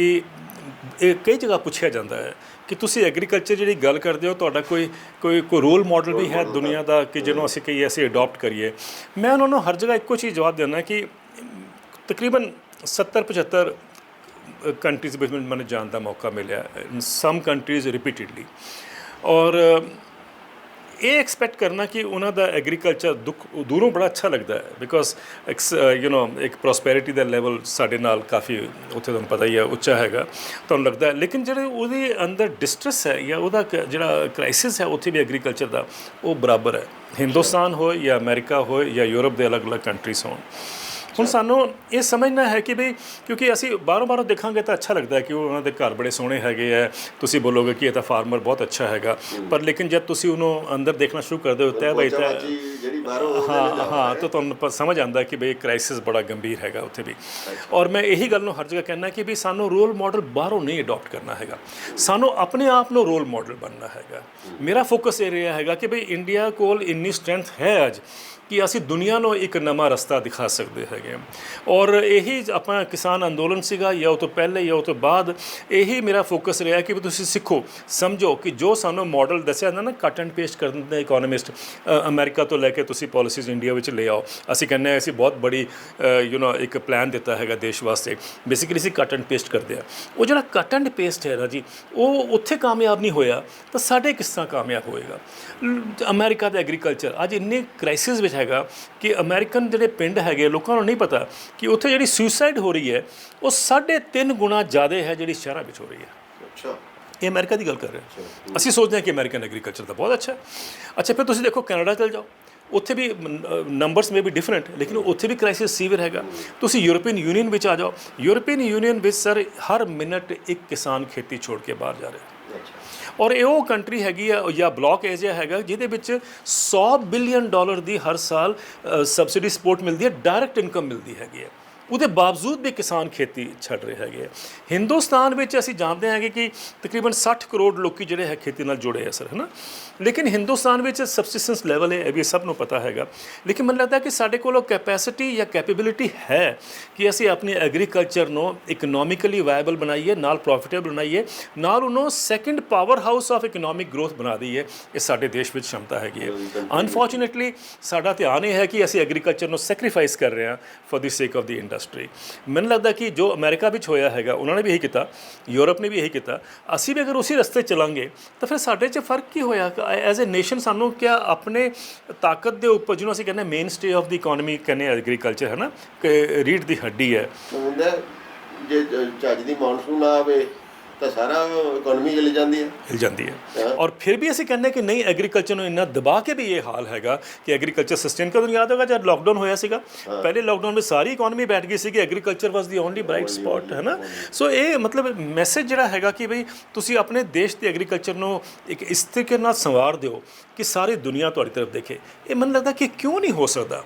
ਇਹ ਕਈ ਜਗ੍ਹਾ ਪੁੱਛਿਆ ਜਾਂਦਾ ਹੈ ਕਿ ਤੁਸੀਂ ਐਗਰੀਕਲਚਰ ਜਿਹੜੀ ਗੱਲ ਕਰਦੇ ਹੋ, ਤੁਹਾਡਾ ਕੋਈ ਰੋਲ ਮਾਡਲ ਵੀ ਹੈ ਦੁਨੀਆ ਦਾ ਕਿ ਜਿਹਨੂੰ ਅਸੀਂ ਕਹੀਏ ਅਸੀਂ ਅਡੋਪਟ ਕਰੀਏ। ਮੈਂ ਉਹਨਾਂ ਨੂੰ ਹਰ ਜਗ੍ਹਾ ਇੱਕੋ ਚੀਜ਼ ਜਵਾਬ ਦਿੰਦਾ ਕਿ ਤਕਰੀਬਨ 70-75 ਕੰਟਰੀਜ਼ ਵਿੱਚ ਮੈਨੂੰ ਜਾਣ ਦਾ ਮੌਕਾ ਮਿਲਿਆ, ਸਮ ਕੰਟਰੀਜ਼ ਰਿਪੀਟਿਡਲੀ। ਔਰ ਇਹ ਐਕਸਪੈਕਟ ਕਰਨਾ ਕਿ ਉਹਨਾਂ ਦਾ ਐਗਰੀਕਲਚਰ ਦੂਰੋਂ ਬੜਾ ਅੱਛਾ ਲੱਗਦਾ ਹੈ ਬਿਕੋਜ਼ ਇੱਕ ਪ੍ਰੋਸਪੈਰਿਟੀ ਦਾ ਲੈਵਲ ਸਾਡੇ ਨਾਲ ਕਾਫੀ ਉੱਥੇ ਤੁਹਾਨੂੰ ਪਤਾ ਹੀ ਹੈ ਉੱਚਾ ਹੈਗਾ, ਤੁਹਾਨੂੰ ਲੱਗਦਾ ਹੈ। ਲੇਕਿਨ ਜਿਹੜੇ ਉਹਦੇ ਅੰਦਰ ਡਿਸਟਰੈਸ ਹੈ ਜਾਂ ਉਹਦਾ ਜਿਹੜਾ ਕ੍ਰਾਈਸਿਸ ਹੈ ਉੱਥੇ ਵੀ ਐਗਰੀਕਲਚਰ ਦਾ, ਉਹ ਬਰਾਬਰ ਹੈ। ਹਿੰਦੁਸਤਾਨ ਹੋਏ ਜਾਂ ਅਮਰੀਕਾ ਹੋਏ ਜਾਂ ਯੂਰਪ ਦੇ ਅਲੱਗ-ਅਲੱਗ ਕੰਟਰੀਜ਼ ਹੋਣ। ਹੁਣ ਸਾਨੂੰ ਇਹ ਸਮਝਣਾ ਹੈ ਕਿ ਵੀ ਕਿਉਂਕਿ ਅਸੀਂ ਬਾਹਰੋਂ ਦੇਖਾਂਗੇ ਤਾਂ ਅੱਛਾ ਲੱਗਦਾ ਕਿ ਉਹਨਾਂ ਦੇ ਘਰ ਬੜੇ ਸੋਹਣੇ ਹੈਗੇ ਹੈ, ਤੁਸੀਂ ਬੋਲੋਗੇ ਕਿ ਇਹ ਤਾਂ ਫਾਰਮਰ ਬਹੁਤ ਅੱਛਾ ਹੈਗਾ, ਪਰ ਲੇਕਿਨ ਜਦ ਤੁਸੀਂ ਉਹਨੂੰ ਅੰਦਰ ਦੇਖਣਾ ਸ਼ੁਰੂ ਕਰਦੇ ਹੋ ਤਾਂ ਬਈ ਤਾਂ ਹਾਂ ਤਾਂ ਤੁਹਾਨੂੰ ਸਮਝ ਆਉਂਦਾ ਕਿ ਬਈ ਕ੍ਰਾਈਸਿਸ ਬੜਾ ਗੰਭੀਰ ਹੈਗਾ ਉੱਥੇ ਵੀ। ਔਰ ਮੈਂ ਇਹੀ ਗੱਲ ਨੂੰ ਹਰ ਜਗ੍ਹਾ ਕਹਿਣਾ ਕਿ ਵੀ ਸਾਨੂੰ ਰੋਲ ਮਾਡਲ ਬਾਹਰੋਂ ਨਹੀਂ ਅਡੋਪਟ ਕਰਨਾ ਹੈਗਾ, ਸਾਨੂੰ ਆਪਣੇ ਆਪ ਨੂੰ ਰੋਲ ਮਾਡਲ ਬਣਨਾ ਹੈਗਾ। ਮੇਰਾ ਫੋਕਸ ਇਹ ਰਿਹਾ ਹੈਗਾ ਕਿ ਬਈ ਇੰਡੀਆ ਕੋਲ ਇੰਨੀ ਸਟਰੈਂਥ ਹੈ ਅੱਜ ਕਿ ਅਸੀਂ ਦੁਨੀਆ ਨੂੰ ਇੱਕ ਨਵਾਂ ਰਸਤਾ ਦਿਖਾ ਸਕਦੇ ਹੈਗੇ ਹਾਂ। ਔਰ ਇਹੀ ਆਪਣਾ ਕਿਸਾਨ ਅੰਦੋਲਨ ਸੀਗਾ, ਜਾਂ ਉਹ ਤੋਂ ਪਹਿਲੇ ਜਾਂ ਉਹ ਤੋਂ ਬਾਅਦ ਇਹੀ ਮੇਰਾ ਫੋਕਸ ਰਿਹਾ ਕਿ ਵੀ ਤੁਸੀਂ ਸਿੱਖੋ, ਸਮਝੋ ਕਿ ਜੋ ਸਾਨੂੰ ਮਾਡਲ ਦੱਸਿਆ ਜਾਂਦਾ ਨਾ ਕੱਟ ਐਂਡ ਪੇਸਟ ਕਰ ਦਿੰਦੇ ਇਕੋਨੋਮਿਸਟ, ਅਮਰੀਕਾ ਤੋਂ ਲੈ ਕੇ ਤੁਸੀਂ ਪਾਲਿਸੀਜ਼ ਇੰਡੀਆ ਵਿੱਚ ਲੈ ਆਓ। ਅਸੀਂ ਕਹਿੰਦੇ ਹਾਂ ਅਸੀਂ ਬਹੁਤ ਬੜੀ ਇੱਕ ਪਲਾਨ ਦਿੱਤਾ ਹੈਗਾ ਦੇਸ਼ ਵਾਸਤੇ, ਬੇਸਿਕਲੀ ਅਸੀਂ ਕੱਟ ਐਂਡ ਪੇਸਟ ਕਰਦੇ ਹਾਂ। ਉਹ ਜਿਹੜਾ ਕੱਟ ਐਂਡ ਪੇਸਟ ਹੈ ਨਾ ਜੀ, ਉਹ ਉੱਥੇ ਕਾਮਯਾਬ ਨਹੀਂ ਹੋਇਆ ਤਾਂ ਸਾਡੇ ਕਿਸ ਤਰ੍ਹਾਂ ਕਾਮਯਾਬ ਹੋਏਗਾ। ਅਮਰੀਕਾ ਦਾ ਐਗਰੀਕਲਚਰ ਅੱਜ ਇੰਨੇ ਕ੍ਰਾਈਸਿਸ ਵਿੱਚ ਹੈਗਾ ਕਿ ਅਮਰੀਕਨ ਜਿਹੜੇ ਪਿੰਡ ਹੈਗੇ ਲੋਕਾਂ ਨੂੰ ਨਹੀਂ ਪਤਾ ਕਿ ਉੱਥੇ ਜਿਹੜੀ ਸੁਸਾਈਡ ਹੋ ਰਹੀ ਹੈ ਉਹ 3.5 ਗੁਣਾ ਜ਼ਿਆਦਾ ਹੈ ਜਿਹੜੀ ਸ਼ਹਿਰਾਂ ਵਿੱਚ ਹੋ ਰਹੀ ਹੈ। ਅੱਛਾ, ਇਹ ਅਮਰੀਕਾ ਦੀ ਗੱਲ ਕਰ ਰਹੇ ਹਾਂ। ਅਸੀਂ ਸੋਚਦੇ ਹਾਂ ਕਿ ਅਮਰੀਕਨ ਐਗਰੀਕਲਚਰ ਤਾਂ ਬਹੁਤ ਅੱਛਾ ਹੈ। ਅੱਛਾ, ਫਿਰ ਤੁਸੀਂ ਦੇਖੋ ਕੈਨੇਡਾ ਚਲ ਜਾਓ, ਉੱਥੇ ਵੀ ਨੰਬਰਸ ਮੇ ਵੀ ਡਿਫਰੈਂਟ, ਲੇਕਿਨ ਉੱਥੇ ਵੀ ਕ੍ਰਾਈਸਿਸ ਸੀਵਰ ਹੈਗਾ। ਤੁਸੀਂ ਯੂਰਪੀਅਨ ਯੂਨੀਅਨ ਵਿੱਚ ਆ ਜਾਓ, ਯੂਰਪੀਅਨ ਯੂਨੀਅਨ ਵਿੱਚ ਸਰ ਹਰ ਮਿੰਟ ਇੱਕ ਕਿਸਾਨ ਖੇਤੀ ਛੋੜ ਕੇ ਬਾਹਰ ਜਾ ਰਿਹਾ। ਔਰ ਇਹ ਉਹ ਕੰਟਰੀ ਹੈਗੀ ਆ ਜਾਂ ਬਲੌਕ ਏਰੀਆ ਹੈਗਾ ਜਿਹਦੇ ਵਿੱਚ $100 ਬਿਲੀਅਨ ਦੀ ਹਰ ਸਾਲ ਸਬਸਿਡੀ ਸਪੋਰਟ ਮਿਲਦੀ ਹੈ, ਡਾਇਰੈਕਟ ਇਨਕਮ ਮਿਲਦੀ ਹੈਗੀ ਹੈ। ਉਹਦੇ ਬਾਵਜੂਦ ਵੀ ਕਿਸਾਨ ਖੇਤੀ ਛੱਡ ਰਹੇ ਹੈਗੇ ਆ। ਹਿੰਦੁਸਤਾਨ ਵਿੱਚ ਅਸੀਂ ਜਾਣਦੇ ਹਾਂ ਕਿ ਤਕਰੀਬਨ 60 ਕਰੋੜ ਲੋਕੀ ਜਿਹੜੇ ਹੈ ਖੇਤੀ ਨਾਲ ਜੁੜੇ ਆ ਸਰ, ਹੈ ਨਾ। ਲੇਕਿਨ ਹਿੰਦੁਸਤਾਨ ਵਿੱਚ ਸਬਸਿਸਟੈਂਸ ਲੈਵਲ ਹੈ, ਇਹ ਵੀ ਸਭ ਨੂੰ ਪਤਾ ਹੈਗਾ। ਲੇਕਿਨ ਮੈਨੂੰ ਲੱਗਦਾ ਕਿ ਸਾਡੇ ਕੋਲ ਕੈਪੈਸਿਟੀ ਜਾਂ ਕੈਪੇਬਿਲਿਟੀ ਹੈ ਕਿ ਅਸੀਂ ਆਪਣੀ ਐਗਰੀਕਲਚਰ ਨੂੰ ਇਕਨੋਮਿਕਲੀ ਵਾਇਬਲ ਬਣਾਈਏ, ਨਾਲ ਪ੍ਰੋਫਿਟੇਬਲ ਬਣਾਈਏ, ਨਾਲ ਉਹਨੂੰ second power house of economic growth ਬਣਾ ਦਈਏ। ਇਹ ਸਾਡੇ ਦੇਸ਼ ਵਿੱਚ ਸ਼ਮਤਾ ਹੈਗੀ ਹੈ। ਅਨਫੋਰਚੂਨੇਟਲੀ ਸਾਡਾ ਧਿਆਨ ਇਹ ਹੈ ਕਿ ਅਸੀਂ ਐਗਰੀਕਲਚਰ ਨੂੰ ਸੈਕਰੀਫਾਈਸ ਕਰ ਰਹੇ ਹਾਂ ਫॉर द ਸੇਕ ਆਫ ਦ ਇੰਡਸਟਰੀ। ਮੈਨੂੰ ਲੱਗਦਾ ਕਿ ਜੋ ਅਮਰੀਕਾ ਵਿੱਚ ਹੋਇਆ ਹੈਗਾ ਉਹਨਾਂ ਨੇ ਵੀ ਇਹੀ ਕੀਤਾ, ਯੂਰਪ ਨੇ ਵੀ ਇਹੀ ਕੀਤਾ। ਅਸੀਂ ਵੀ ਅਗਰ ਉਸੇ ਰਸਤੇ ਚਲਾਂਗੇ ਤਾਂ ਫਿਰ ਸਾਡੇ 'ਚ ਫਰਕ ਕੀ ਹੋਇਆ। ਐਜ਼ ਏ ਨੇਸ਼ਨ ਸਾਨੂੰ ਕਿਆ ਆਪਣੇ ਤਾਕਤ ਦੇ ਉੱਪਰ, ਜਿਹਨੂੰ ਅਸੀਂ ਕਹਿੰਦੇ main stay of the economy ਕਹਿੰਦੇ ਐਗਰੀਕਲਚਰ, ਹੈ ਨਾ, ਕਿ ਰੀੜ੍ਹ ਦੀ ਹੱਡੀ ਹੈ। ਹੁੰਦਾ ਜੇ ਚੱਜ ਦੀ ਮੌਨਸੂਨ ਨਾ ਆਵੇ ਤਾਂ ਸਾਰਾ ਇਕੋਨਮੀ ਹਿੱਲ ਜਾਂਦੀ ਹੈ। ਔਰ ਫਿਰ ਵੀ ਅਸੀਂ ਕਹਿੰਦੇ ਕਿ ਨਹੀਂ, ਐਗਰੀਕਲਚਰ ਨੂੰ ਇੰਨਾ ਦਬਾ ਕੇ ਵੀ ਇਹ ਹਾਲ ਹੈਗਾ ਕਿ ਐਗਰੀਕਲਚਰ ਸਸਟੇਨ ਕਦੋਂ। ਯਾਦ ਹੋਗਾ ਜਦ ਲਾਕਡਾਊਨ ਹੋਇਆ ਸੀਗਾ, ਪਹਿਲੇ ਲਾਕਡਾਊਨ ਵਿੱਚ ਸਾਰੀ ਇਕੋਨਮੀ ਬੈਠ ਗਈ ਸੀ ਕਿ ਐਗਰੀਕਲਚਰ ਵਾਸ ਦੀ ਓਨਲੀ ਬ੍ਰਾਈਟ ਸਪੌਟ, ਹੈ ਨਾ। ਸੋ ਇਹ ਮਤਲਬ ਮੈਸੇਜ ਜਿਹੜਾ ਹੈਗਾ ਕਿ ਬਈ ਤੁਸੀਂ ਆਪਣੇ ਦੇਸ਼ ਦੇ ਐਗਰੀਕਲਚਰ ਨੂੰ ਇੱਕ ਇਸ ਤਰੀਕੇ ਨਾਲ ਸੰਵਾਰ ਦਿਓ ਕਿ ਸਾਰੀ ਦੁਨੀਆ ਤੁਹਾਡੀ ਤਰਫ ਦੇਖੇ। ਇਹ ਮੈਨੂੰ ਲੱਗਦਾ ਕਿ ਕਿਉਂ ਨਹੀਂ ਹੋ ਸਕਦਾ।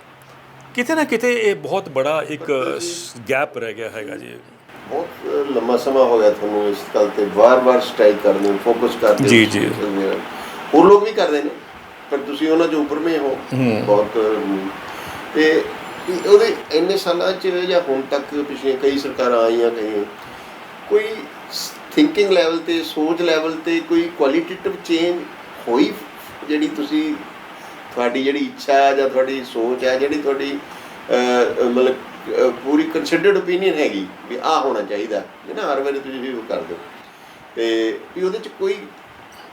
ਕਿਤੇ ਨਾ ਕਿਤੇ ਇਹ ਬਹੁਤ ਬੜਾ ਇੱਕ ਗੈਪ ਰਹਿ ਗਿਆ ਹੈਗਾ ਜੀ। ਬਹੁਤ ਲੰਮਾ ਸਮਾਂ ਹੋ ਗਿਆ ਤੁਹਾਨੂੰ ਇਸ ਗੱਲ ਤੇ ਵਾਰ-ਵਾਰ ਸਟ੍ਰਾਈਕ ਕਰਦੇ ਹੋ, ਫੋਕਸ ਕਰਦੇ ਹੋ। ਜੀ ਜੀ, ਹੋਰ ਲੋਕ ਵੀ ਕਰਦੇ ਨੇ ਪਰ ਤੁਸੀਂ ਉਹਨਾਂ 'ਚ ਉੱਪਰਵੇਂ ਹੋ ਬਹੁਤ। ਤੇ ਉਹਦੇ ਇੰਨੇ ਸਾਲਾਂ 'ਚ ਜਾਂ ਹੁਣ ਤੱਕ ਪਿਛਲੇ ਕਈ ਸਰਕਾਰਾਂ ਆਈਆਂ, ਕੋਈ ਥਿੰਕਿੰਗ ਲੈਵਲ ਤੇ, ਸੋਚ ਲੈਵਲ ਤੇ ਕੋਈ ਕੁਆਲੀਟੇਟਿਵ ਚੇਂਜ ਹੋਈ ਜਿਹੜੀ ਤੁਸੀਂ, ਤੁਹਾਡੀ ਜਿਹੜੀ ਇੱਛਾ ਹੈ ਜਾਂ ਤੁਹਾਡੀ ਸੋਚ ਹੈ, ਜਿਹੜੀ ਤੁਹਾਡੀ ਮਤਲਬ ਪੂਰੀ ਕੰਸੀਡਰਡ ਓਪੀਨੀਅਨ ਹੈਗੀ ਵੀ ਆਹ ਹੋਣਾ ਚਾਹੀਦਾ, ਹੈ ਨਾ, ਹਰ ਵਾਰੀ ਤੁਸੀਂ ਵੀ ਉਹ ਕਰਦੇ ਹੋ, ਤੇ ਵੀ ਉਹਦੇ 'ਚ ਕੋਈ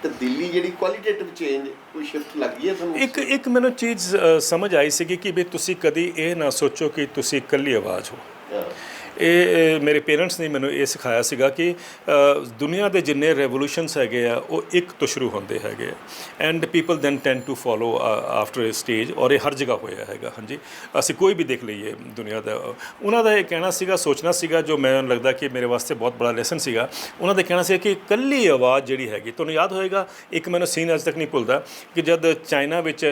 ਤਬਦੀਲੀ ਜਿਹੜੀ ਕੁਆਲੀਟੇਟਿਵ ਚੇਂਜ ਕੋਈ ਸ਼ਿਫਟ ਲੱਗੀ ਹੈ ਤੁਹਾਨੂੰ? ਇੱਕ ਮੈਨੂੰ ਚੀਜ਼ ਸਮਝ ਆਈ ਸੀਗੀ ਕਿ ਵੀ ਤੁਸੀਂ ਕਦੀ ਇਹ ਨਾ ਸੋਚੋ ਕਿ ਤੁਸੀਂ ਇਕੱਲੀ ਆਵਾਜ਼ ਹੋ। ਇਹ ਮੇਰੇ ਪੇਰੈਂਟਸ ਨੇ ਮੈਨੂੰ ਇਹ ਸਿਖਾਇਆ ਸੀਗਾ ਕਿ ਦੁਨੀਆ ਦੇ ਜਿੰਨੇ ਰੈਵੋਲੂਸ਼ਨਸ ਹੈਗੇ ਆ ਉਹ ਇੱਕ ਤੋਂ ਸ਼ੁਰੂ ਹੁੰਦੇ ਹੈਗੇ ਆ, and people then tend to follow after a stage. ਔਰ ਇਹ ਹਰ ਜਗ੍ਹਾ ਹੋਇਆ ਹੈਗਾ। ਹਾਂਜੀ, ਅਸੀਂ ਕੋਈ ਵੀ ਦੇਖ ਲਈਏ ਦੁਨੀਆ ਦਾ, ਉਹਨਾਂ ਦਾ ਇਹ ਕਹਿਣਾ ਸੀਗਾ, ਸੋਚਣਾ ਸੀਗਾ, ਜੋ ਮੈਨੂੰ ਲੱਗਦਾ ਕਿ ਮੇਰੇ ਵਾਸਤੇ ਬਹੁਤ ਬੜਾ ਲੈਸਨ ਸੀਗਾ। ਉਹਨਾਂ ਦਾ ਕਹਿਣਾ ਸੀ ਕਿ ਇਕੱਲੀ ਆਵਾਜ਼ ਜਿਹੜੀ ਹੈਗੀ, ਤੁਹਾਨੂੰ ਯਾਦ ਹੋਏਗਾ ਇੱਕ ਮੈਨੂੰ ਸੀਨ ਅੱਜ ਤੱਕ ਨਹੀਂ ਭੁੱਲਦਾ ਕਿ ਜਦ ਚਾਈਨਾ ਵਿੱਚ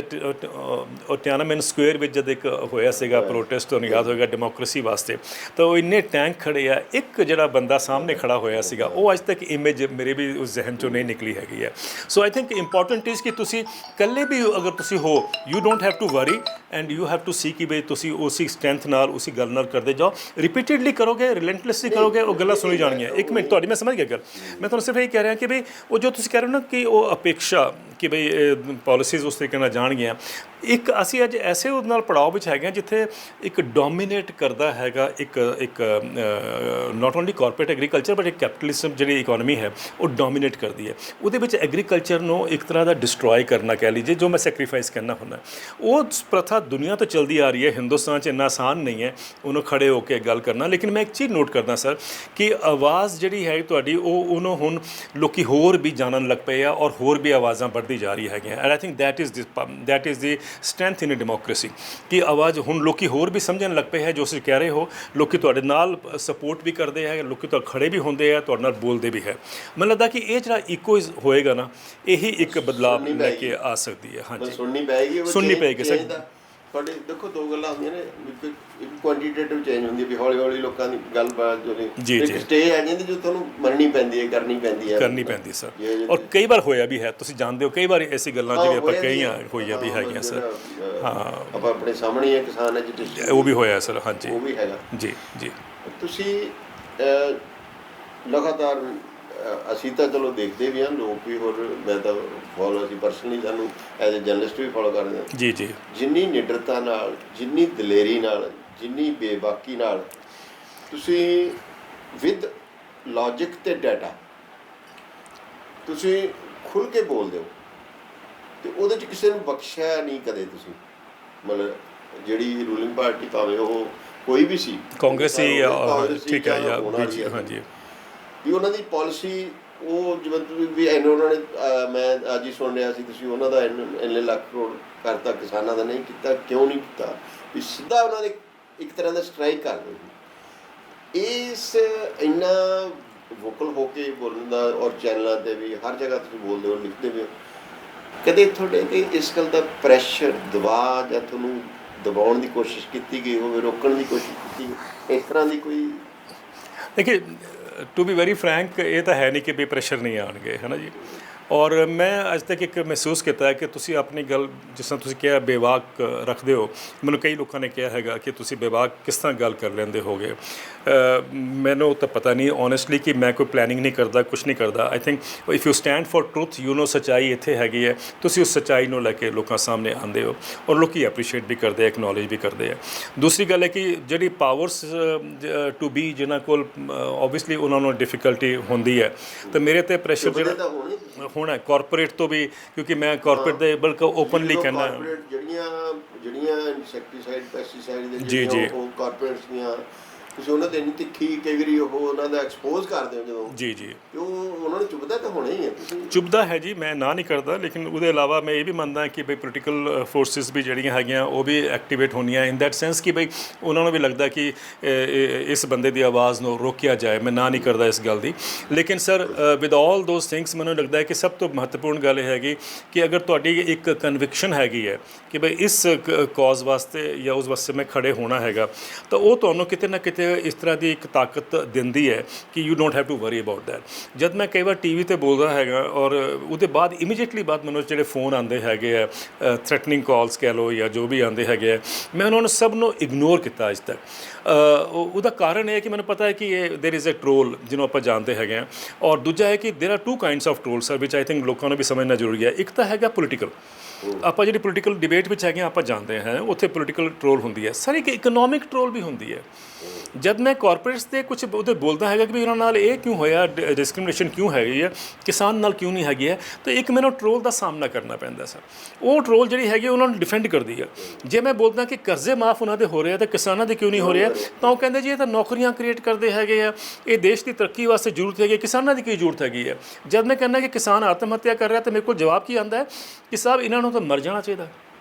ਟਿਆਨਾਮੈਨ ਸਕੁਅਰ ਵਿੱਚ ਜਦ ਇੱਕ ਹੋਇਆ ਸੀਗਾ ਪ੍ਰੋਟੈਸਟ, ਤੁਹਾਨੂੰ ਯਾਦ ਹੋਏਗਾ ਡੈਮੋਕ੍ਰੇਸੀ ਵਾਸਤੇ, ਤਾਂ ਉਹ ਇੰਨੇ ਟੈਂਕ ਖੜੇ ਆ, ਇੱਕ ਜਿਹੜਾ ਬੰਦਾ ਸਾਹਮਣੇ ਖੜਾ ਹੋਇਆ ਸੀਗਾ, ਉਹ ਅੱਜ ਤੱਕ ਇਮੇਜ ਮੇਰੇ ਵੀ ਉਸ ਜ਼ਿਹਨ 'ਚੋਂ ਨਹੀਂ ਨਿਕਲੀ ਹੈਗੀ ਹੈ। So I think important is ਕਿ ਤੁਸੀਂ ਇਕੱਲੇ ਵੀ ਅਗਰ ਤੁਸੀਂ ਹੋ, you don't have to worry and you have to see ਕਿ ਬਈ ਤੁਸੀਂ ਉਸੇ ਸਟਰੈਂਥ ਨਾਲ, ਉਸੇ ਗੱਲ ਨਾਲ ਕਰਦੇ ਜਾਓ। ਰਿਪੀਟਿਡਲੀ ਕਰੋਗੇ, ਰਿਲੈਂਟਲੈਸਲੀ ਕਰੋਗੇ, ਉਹ ਗੱਲਾਂ ਸੁਣੀ ਜਾਣਗੀਆਂ। ਇੱਕ ਮਿੰਟ, ਤੁਹਾਡੀ ਮੈਂ ਸਮਝ ਗਿਆ ਗੱਲ। ਮੈਂ ਤੁਹਾਨੂੰ ਸਿਰਫ ਇਹ ਕਹਿ ਰਿਹਾ ਕਿ ਬਈ ਉਹ ਜੋ ਤੁਸੀਂ ਕਹਿ ਰਹੇ ਹੋ ਨਾ ਕਿ ਉਹ ਅਪੇਕਸ਼ਾ ਕਿ ਬਈ ਪਾਲਿਸੀਜ਼ ਉਸ ਤਰੀਕੇ ਨਾਲ ਜਾਣਗੀਆਂ। ਇੱਕ ਅਸੀਂ ਅੱਜ ਐਸੇ ਉਹਦੇ ਨਾਲ ਪੜਾਅ ਵਿੱਚ ਹੈਗੇ ਹਾਂ ਜਿੱਥੇ ਇੱਕ ਡੋਮੀਨੇਟ ਕਰਦਾ ਹੈਗਾ ਇੱਕ not only corporate agriculture but ਇੱਕ ਕੈਪੀਟਲਿਜ਼ਮ ਜਿਹੜੀ ਇਕੋਨਮੀ ਹੈ ਉਹ ਡੋਮੀਨੇਟ ਕਰਦੀ ਹੈ। ਉਹਦੇ ਵਿੱਚ ਐਗਰੀਕਲਚਰ ਨੂੰ ਇੱਕ ਤਰ੍ਹਾਂ ਦਾ ਡਿਸਟਰੋਏ ਕਰਨਾ ਕਹਿ ਲੀजिए, ਜੋ ਮੈਂ ਸੈਕਰੀਫਾਈਸ ਕਰਨਾ ਹੁੰਦਾ, ਉਹ ਪ੍ਰਥਾ ਦੁਨੀਆ ਤੋਂ ਚੱਲਦੀ ਆ ਰਹੀ ਹੈ। ਹਿੰਦੁਸਤਾਨ 'ਚ ਇੰਨਾ ਆਸਾਨ ਨਹੀਂ ਹੈ ਉਹਨੂੰ ਖੜੇ ਹੋ ਕੇ ਗੱਲ ਕਰਨਾ। ਲੇਕਿਨ ਮੈਂ ਇੱਕ ਚੀਜ਼ ਨੋਟ ਕਰਦਾ ਸਰ ਕਿ ਆਵਾਜ਼ ਜਿਹੜੀ ਹੈ ਤੁਹਾਡੀ, ਉਹਨੂੰ ਹੁਣ ਲੋਕੀ ਹੋਰ ਵੀ ਜਾਣਨ ਲੱਗ ਪਏ ਆ ਔਰ ਹੋਰ ਵੀ ਆਵਾਜ਼ਾਂ ਵੱਧਦੀ ਜਾ ਰਹੀ ਹੈਗੀਆਂ। And I think that is the strength in democracy ਕਿ ਆਵਾਜ਼ ਹੁਣ ਲੋਕੀ ਹੋਰ ਵੀ ਸਮਝਣ ਲੱਗ ਪਏ ਹੈ। ਜੋ ਤੁਸੀਂ ਕਹਿ ਰਹੇ ਹੋ, ਲੋਕੀ ਤੁਹਾਡੇ ਨਾਲ ਸਪੋਰਟ ਵੀ ਕਰਦੇ ਹੈ, ਲੋਕੀ ਤੁਹਾਡੇ ਖੜੇ ਵੀ ਹੁੰਦੇ ਆ, ਤੁਹਾਡੇ ਨਾਲ ਬੋਲਦੇ ਵੀ ਹੈ। ਮੈਨੂੰ ਲੱਗਦਾ ਕਿ ਇਹ ਜਿਹੜਾ ਇਕੋ ਹੋਏਗਾ ਨਾ, ਇਹੀ ਇੱਕ ਬਦਲਾਅ ਲੈ ਕੇ ਆ ਸਕਦੀ ਹੈ। ਹਾਂਜੀ, ਸੁਣਨੀ ਪਏਗੀ ਸਰ। ਤੁਹਾਡੇ ਦੇਖੋ ਦੋ ਗੱਲਾਂ ਹੁੰਦੀਆਂ ਨੇ, ਇੱਕ ਕੁਆਂਟੀਟੇਟਿਵ ਚੇਂਜ ਹੁੰਦੀ ਹੈ ਵੀ ਹੌਲੀ ਹੌਲੀ ਲੋਕਾਂ ਦੀ ਗੱਲਬਾਤ ਜੋ ਨੇ ਇੱਕ ਸਟੇਜ ਆ ਜਾਂਦੀ ਜੋ ਤੁਹਾਨੂੰ ਮੰਨਣੀ ਪੈਂਦੀ ਹੈ, ਕਰਨੀ ਪੈਂਦੀ ਸਰ। ਔਰ ਕਈ ਵਾਰ ਹੋਇਆ ਵੀ ਹੈ, ਤੁਸੀਂ ਜਾਣਦੇ ਹੋ ਕਈ ਵਾਰ ਐਸੀ ਗੱਲਾਂ ਜਿਵੇਂ ਆਪਾਂ ਕਈਆਂ ਹੋਈਆਂ ਵੀ ਹੈਗੀਆਂ ਸਰ। ਹਾਂ, ਆਪਾਂ ਆਪਣੇ ਸਾਹਮਣੇ ਹੀ ਕਿਸਾਨ ਐਜੂਟੇਸ਼ਨ ਉਹ ਵੀ ਹੋਇਆ ਸਰ। ਹਾਂਜੀ, ਉਹ ਵੀ ਹੈਗਾ ਜੀ ਜੀ। ਤੁਸੀਂ ਲਗਾਤਾਰ ਅਸੀਂ ਤਾਂ ਚਲੋ ਦੇਖਦੇ ਵੀ ਹਾਂ, ਲੋਕ ਵੀ, ਹੋਰ ਮੈਂ ਤਾਂ ਫੋਲੋ, ਅਸੀਂ ਪਰਸਨਲੀ ਸਾਨੂੰ ਐਜ਼ ਏ ਜਰਨਲਿਸਟ ਵੀ ਫੋਲੋ ਕਰਦੇ ਹਾਂ। ਜੀ ਜੀ। ਜਿੰਨੀ ਨਿਡਰਤਾ ਨਾਲ, ਜਿੰਨੀ ਦਲੇਰੀ ਨਾਲ, ਜਿੰਨੀ ਬੇਬਾਕੀ ਨਾਲ ਤੁਸੀਂ ਵਿਦ ਲੌਜਿਕ ਤੇ ਡਾਟਾ ਤੁਸੀਂ ਖੁੱਲ੍ਹ ਕੇ ਬੋਲਦੇ ਹੋ ਅਤੇ ਉਹਦੇ 'ਚ ਕਿਸੇ ਨੂੰ ਬਖਸ਼ਿਆ ਨਹੀਂ ਕਦੇ ਤੁਸੀਂ। ਮਤਲਬ ਜਿਹੜੀ ਰੂਲਿੰਗ ਪਾਰਟੀ ਭਾਵੇਂ ਉਹ ਕੋਈ ਵੀ ਸੀ, ਕਾਂਗਰਸੀ ਠੀਕ ਹੈ ਜਾਂ ਹਾਂਜੀ, ਵੀ ਉਹਨਾਂ ਦੀ ਪਾਲਿਸੀ ਉਹ ਜਿਵੇਂ ਤੁਸੀਂ ਵੀ ਉਹਨਾਂ ਨੇ ਮੈਂ ਅੱਜ ਹੀ ਸੁਣ ਰਿਹਾ ਸੀ ਤੁਸੀਂ ਉਹਨਾਂ ਦਾ ਇੰਨੇ ਲੱਖ ਕਰੋੜ ਕਰਤਾ, ਕਿਸਾਨਾਂ ਦਾ ਨਹੀਂ ਕੀਤਾ, ਕਿਉਂ ਨਹੀਂ ਕੀਤਾ? ਵੀ ਸਿੱਧਾ ਉਹਨਾਂ ਦੇ ਇੱਕ ਤਰ੍ਹਾਂ ਦਾ ਸਟ੍ਰਾਈਕ ਕਰ ਦਿਓ ਜੀ। ਇਸ ਇੰਨਾ ਵੋਕਲ ਹੋ ਕੇ ਬੋਲਣ ਦਾ, ਔਰ ਚੈਨਲਾਂ 'ਤੇ ਵੀ ਹਰ ਜਗ੍ਹਾ ਤੁਸੀਂ ਬੋਲਦੇ ਹੋ, ਲਿਖਦੇ ਵੀ ਹੋ, ਕਦੇ ਤੁਹਾਡੇ 'ਤੇ ਇਸ ਗੱਲ ਦਾ ਪ੍ਰੈਸ਼ਰ, ਦਬਾਅ ਜਾਂ ਤੁਹਾਨੂੰ ਦਬਾਉਣ ਦੀ ਕੋਸ਼ਿਸ਼ ਕੀਤੀ ਗਈ ਹੋਵੇ, ਰੋਕਣ ਦੀ ਕੋਸ਼ਿਸ਼ ਕੀਤੀ, ਇਸ ਤਰ੍ਹਾਂ ਦੀ ਕੋਈ? ਦੇਖिए, ਟੂ ਬੀ ਵੈਰੀ ਫਰੈਂਕ, ਇਹ ਤਾਂ ਹੈ ਨਹੀਂ ਕਿ ਵੀ ਪ੍ਰੈਸ਼ਰ ਨਹੀਂ ਆਉਣਗੇ, ਹੈ ਨਾ ਜੀ। ਔਰ ਮੈਂ ਅੱਜ ਤੱਕ ਇੱਕ ਮਹਿਸੂਸ ਕੀਤਾ ਹੈ ਕਿ ਤੁਸੀਂ ਆਪਣੀ ਗੱਲ ਜਿਸ ਤਰ੍ਹਾਂ ਤੁਸੀਂ ਕਿਹਾ ਬੇਬਾਕ ਰੱਖਦੇ ਹੋ। ਮੈਨੂੰ ਕਈ ਲੋਕਾਂ ਨੇ ਕਿਹਾ ਹੈਗਾ ਕਿ ਤੁਸੀਂ ਬੇਬਾਕ ਕਿਸ ਤਰ੍ਹਾਂ ਗੱਲ ਕਰ ਲੈਂਦੇ ਹੋਗੇ। ਮੈਨੂੰ ਤਾਂ ਪਤਾ ਨਹੀਂ ਓਨੈਸਟਲੀ ਕਿ ਮੈਂ ਕੋਈ ਪਲੈਨਿੰਗ ਨਹੀਂ ਕਰਦਾ, ਕੁਛ ਨਹੀਂ ਕਰਦਾ। I think if you stand for truth, you know ਸੱਚਾਈ ਇੱਥੇ ਹੈਗੀ ਹੈ, ਤੁਸੀਂ ਉਸ ਸੱਚਾਈ ਨੂੰ ਲੈ ਕੇ ਲੋਕਾਂ ਸਾਹਮਣੇ ਆਉਂਦੇ ਹੋ ਔਰ ਲੋਕੀ ਐਪਰੀਸ਼ੀਏਟ ਵੀ ਕਰਦੇ ਆ, ਐਕਨੋਲੇਜ ਵੀ ਕਰਦੇ ਆ। ਦੂਸਰੀ ਗੱਲ ਹੈ ਕਿ ਜਿਹੜੀ ਪਾਵਰਸ ਟੂ ਬੀ ਜਿਨ੍ਹਾਂ ਕੋਲ ਓਬਵੀਅਸਲੀ ਉਹਨਾਂ ਨੂੰ ਡਿਫਿਕਲਟੀ ਹੁੰਦੀ ਹੈ, ਤਾਂ ਮੇਰੇ 'ਤੇ ਪ੍ਰੈਸ਼ਰ ਜਿਹੜਾ ਹੋਣਾ ਕਾਰਪੋਰੇਟ ਤੋਂ ਵੀ, ਕਿਉਂਕਿ ਮੈਂ ਕਾਰਪੋਰੇਟ ਦੇ ਬਲਕਿ ਓਪਨਲੀ ਕਹਿੰਦਾ ਜਿਹੜੀਆਂ ਇਨਸੈਕਟੀਸਾਈਡ, ਪੈਸਟੀਸਾਈਡ ਦੇ ਜੀ ਉਹ ਕਾਰਪੋਰੇਟਸ ਦੀਆਂ ਤੁਸੀਂ ਉਹਨਾਂ 'ਤੇ ਇੰਨੀ ਤਿੱਖੀ ਕਈ ਵਾਰੀ ਉਹ ਉਹਨਾਂ ਦਾ ਐਕਸਪੋਜ਼ ਕਰਦੇ ਹੋ ਜਦੋਂ ਜੀ ਜੀ, ਤੇ ਉਹ ਉਹਨਾਂ ਨੂੰ ਚੁੱਭਦਾ ਤਾਂ ਹੋਣਾ ਹੀ ਹੈ। ਚੁੱਭਦਾ ਹੈ ਜੀ, ਮੈਂ ਨਾ ਨਹੀਂ ਕਰਦਾ, ਲੇਕਿਨ ਉਹਦੇ ਇਲਾਵਾ ਮੈਂ ਇਹ ਵੀ ਮੰਨਦਾ ਕਿ ਬਈ ਪੋਲੀਟੀਕਲ ਫੋਰਸਿਸ ਵੀ ਜਿਹੜੀਆਂ ਹੈਗੀਆਂ ਉਹ ਵੀ ਐਕਟੀਵੇਟ ਹੋਣੀਆਂ ਇਨ ਦੈਟ ਸੈਂਸ ਕਿ ਬਈ ਉਹਨਾਂ ਨੂੰ ਵੀ ਲੱਗਦਾ ਕਿ ਇਸ ਬੰਦੇ ਦੀ ਆਵਾਜ਼ ਨੂੰ ਰੋਕਿਆ ਜਾਏ। ਮੈਂ ਨਾ ਨਹੀਂ ਕਰਦਾ ਇਸ ਗੱਲ ਦੀ, ਲੇਕਿਨ sir with all those things ਮੈਨੂੰ ਲੱਗਦਾ ਹੈ ਕਿ ਸਭ ਤੋਂ ਮਹੱਤਵਪੂਰਨ ਗੱਲ ਇਹ ਹੈਗੀ ਕਿ ਅਗਰ ਤੁਹਾਡੀ ਇੱਕ ਕਨਵਿਕਸ਼ਨ ਹੈਗੀ ਹੈ ਕਿ ਬਈ ਇਸ ਕੌਜ਼ ਵਾਸਤੇ ਜਾਂ ਉਸ ਵਾਸਤੇ ਮੈਂ ਖੜੇ ਹੋਣਾ ਹੈਗਾ, ਤਾਂ ਉਹ ਤੁਹਾਨੂੰ ਕਿਤੇ ਨਾ ਕਿਤੇ ਇਸ ਤਰ੍ਹਾਂ ਦੀ ਇੱਕ ਤਾਕਤ ਦਿੰਦੀ ਹੈ ਕਿ you don't have to worry about that. ਜਦ ਮੈਂ ਕਈ ਵਾਰ ਟੀਵੀ 'ਤੇ ਬੋਲਦਾ ਹੈਗਾ ਔਰ ਉਹਦੇ ਬਾਅਦ ਇਮੀਡੀਏਟਲੀ ਬਾਅਦ ਮੈਨੂੰ ਜਿਹੜੇ ਫੋਨ ਆਉਂਦੇ ਹੈਗੇ ਆ, ਥ੍ਰੈਟਨਿੰਗ ਕਾਲਸ ਕਹਿ ਲਓ ਜਾਂ ਜੋ ਵੀ ਆਉਂਦੇ ਹੈਗੇ ਆ, ਮੈਂ ਉਹਨਾਂ ਨੂੰ ਸਭ ਨੂੰ ਇਗਨੋਰ ਕੀਤਾ ਅੱਜ ਤੱਕ। ਉਹਦਾ ਕਾਰਨ ਇਹ ਹੈ ਕਿ ਮੈਨੂੰ ਪਤਾ ਹੈ ਕਿ ਇਹ ਦੇਰ ਇਜ਼ ਅ ਟਰੋਲ ਜਿਹਨੂੰ ਆਪਾਂ ਜਾਣਦੇ ਹੈਗੇ ਆ, ਔਰ ਦੂਜਾ ਹੈ ਕਿ there are two kinds of trolls ਵਿਚ ਆਈ ਥਿੰਕ ਲੋਕਾਂ ਨੂੰ ਵੀ ਸਮਝਣਾ ਜ਼ਰੂਰੀ ਹੈ। ਇੱਕ ਤਾਂ ਹੈਗਾ ਪੋਲੀਟੀਕਲ, ਆਪਾਂ ਜਿਹੜੀ ਪੋਲੀਟੀਕਲ ਡਿਬੇਟ ਵਿੱਚ ਹੈਗੇ ਆਪਾਂ ਜਾਣਦੇ ਹਾਂ ਉੱਥੇ ਪੋਲੀਟੀਕਲ ਟਰੋਲ ਹੁੰਦੀ ਹੈ। ਸਰ ਇੱਕ ਇਕਨੋਮਿਕ ਟਰੋਲ ਵੀ ਹੁੰਦੀ ਹੈ। ਜਦ ਮੈਂ ਕਾਰਪੋਰੇਟਸ ਦੇ ਕੁਝ ਉਹਦੇ ਬੋਲਦਾ ਹੈਗਾ ਕਿ ਵੀ ਉਹਨਾਂ ਨਾਲ ਇਹ ਕਿਉਂ ਹੋਇਆ, ਡਿਸਕ੍ਰਿਮੀਨੇਸ਼ਨ ਕਿਉਂ ਹੈਗੀ ਹੈ, ਕਿਸਾਨ ਨਾਲ ਕਿਉਂ ਨਹੀਂ ਹੈਗੀ ਹੈ, ਤਾਂ ਇੱਕ ਮੈਨੂੰ ਟਰੋਲ ਦਾ ਸਾਹਮਣਾ ਕਰਨਾ ਪੈਂਦਾ ਸਰ। ਉਹ ਟਰੋਲ ਜਿਹੜੀ ਹੈਗੀ ਉਹਨਾਂ ਨੂੰ ਡਿਫੈਂਡ ਕਰਦੀ ਹੈ। ਜੇ ਮੈਂ ਬੋਲਦਾ ਕਿ ਕਰਜ਼ੇ ਮਾਫ ਉਹਨਾਂ ਦੇ ਹੋ ਰਹੇ ਆ ਤਾਂ ਕਿਸਾਨਾਂ ਦੇ ਕਿਉਂ ਨਹੀਂ ਹੋ ਰਹੇ, ਤਾਂ ਉਹ ਕਹਿੰਦੇ ਜੀ ਇਹ ਤਾਂ ਨੌਕਰੀਆਂ ਕ੍ਰੀਏਟ ਕਰਦੇ ਹੈਗੇ ਆ, ਇਹ ਦੇਸ਼ ਦੀ ਤਰੱਕੀ ਵਾਸਤੇ ਜ਼ਰੂਰਤ ਹੈਗੀ, ਕਿਸਾਨਾਂ ਦੀ ਕੀ ਜ਼ਰੂਰਤ ਹੈਗੀ ਹੈ। ਜਦ ਮੈਂ ਕਹਿੰਦਾ ਕਿ ਕਿਸਾਨ ਆਤਮ ਹੱਤਿਆ ਕਰ ਰਿਹਾ ਤਾਂ ਮੇਰੇ ਕੋਲ ਜਵਾਬ ਕੀ ਆਉਂਦਾ ਹੈ ਕਿ ਸਾਹਿਬ ਇਹਨਾਂ ਨੂੰ ਤਾਂ ਮਰ ਜਾਣਾ ਚਾਹੀਦਾ,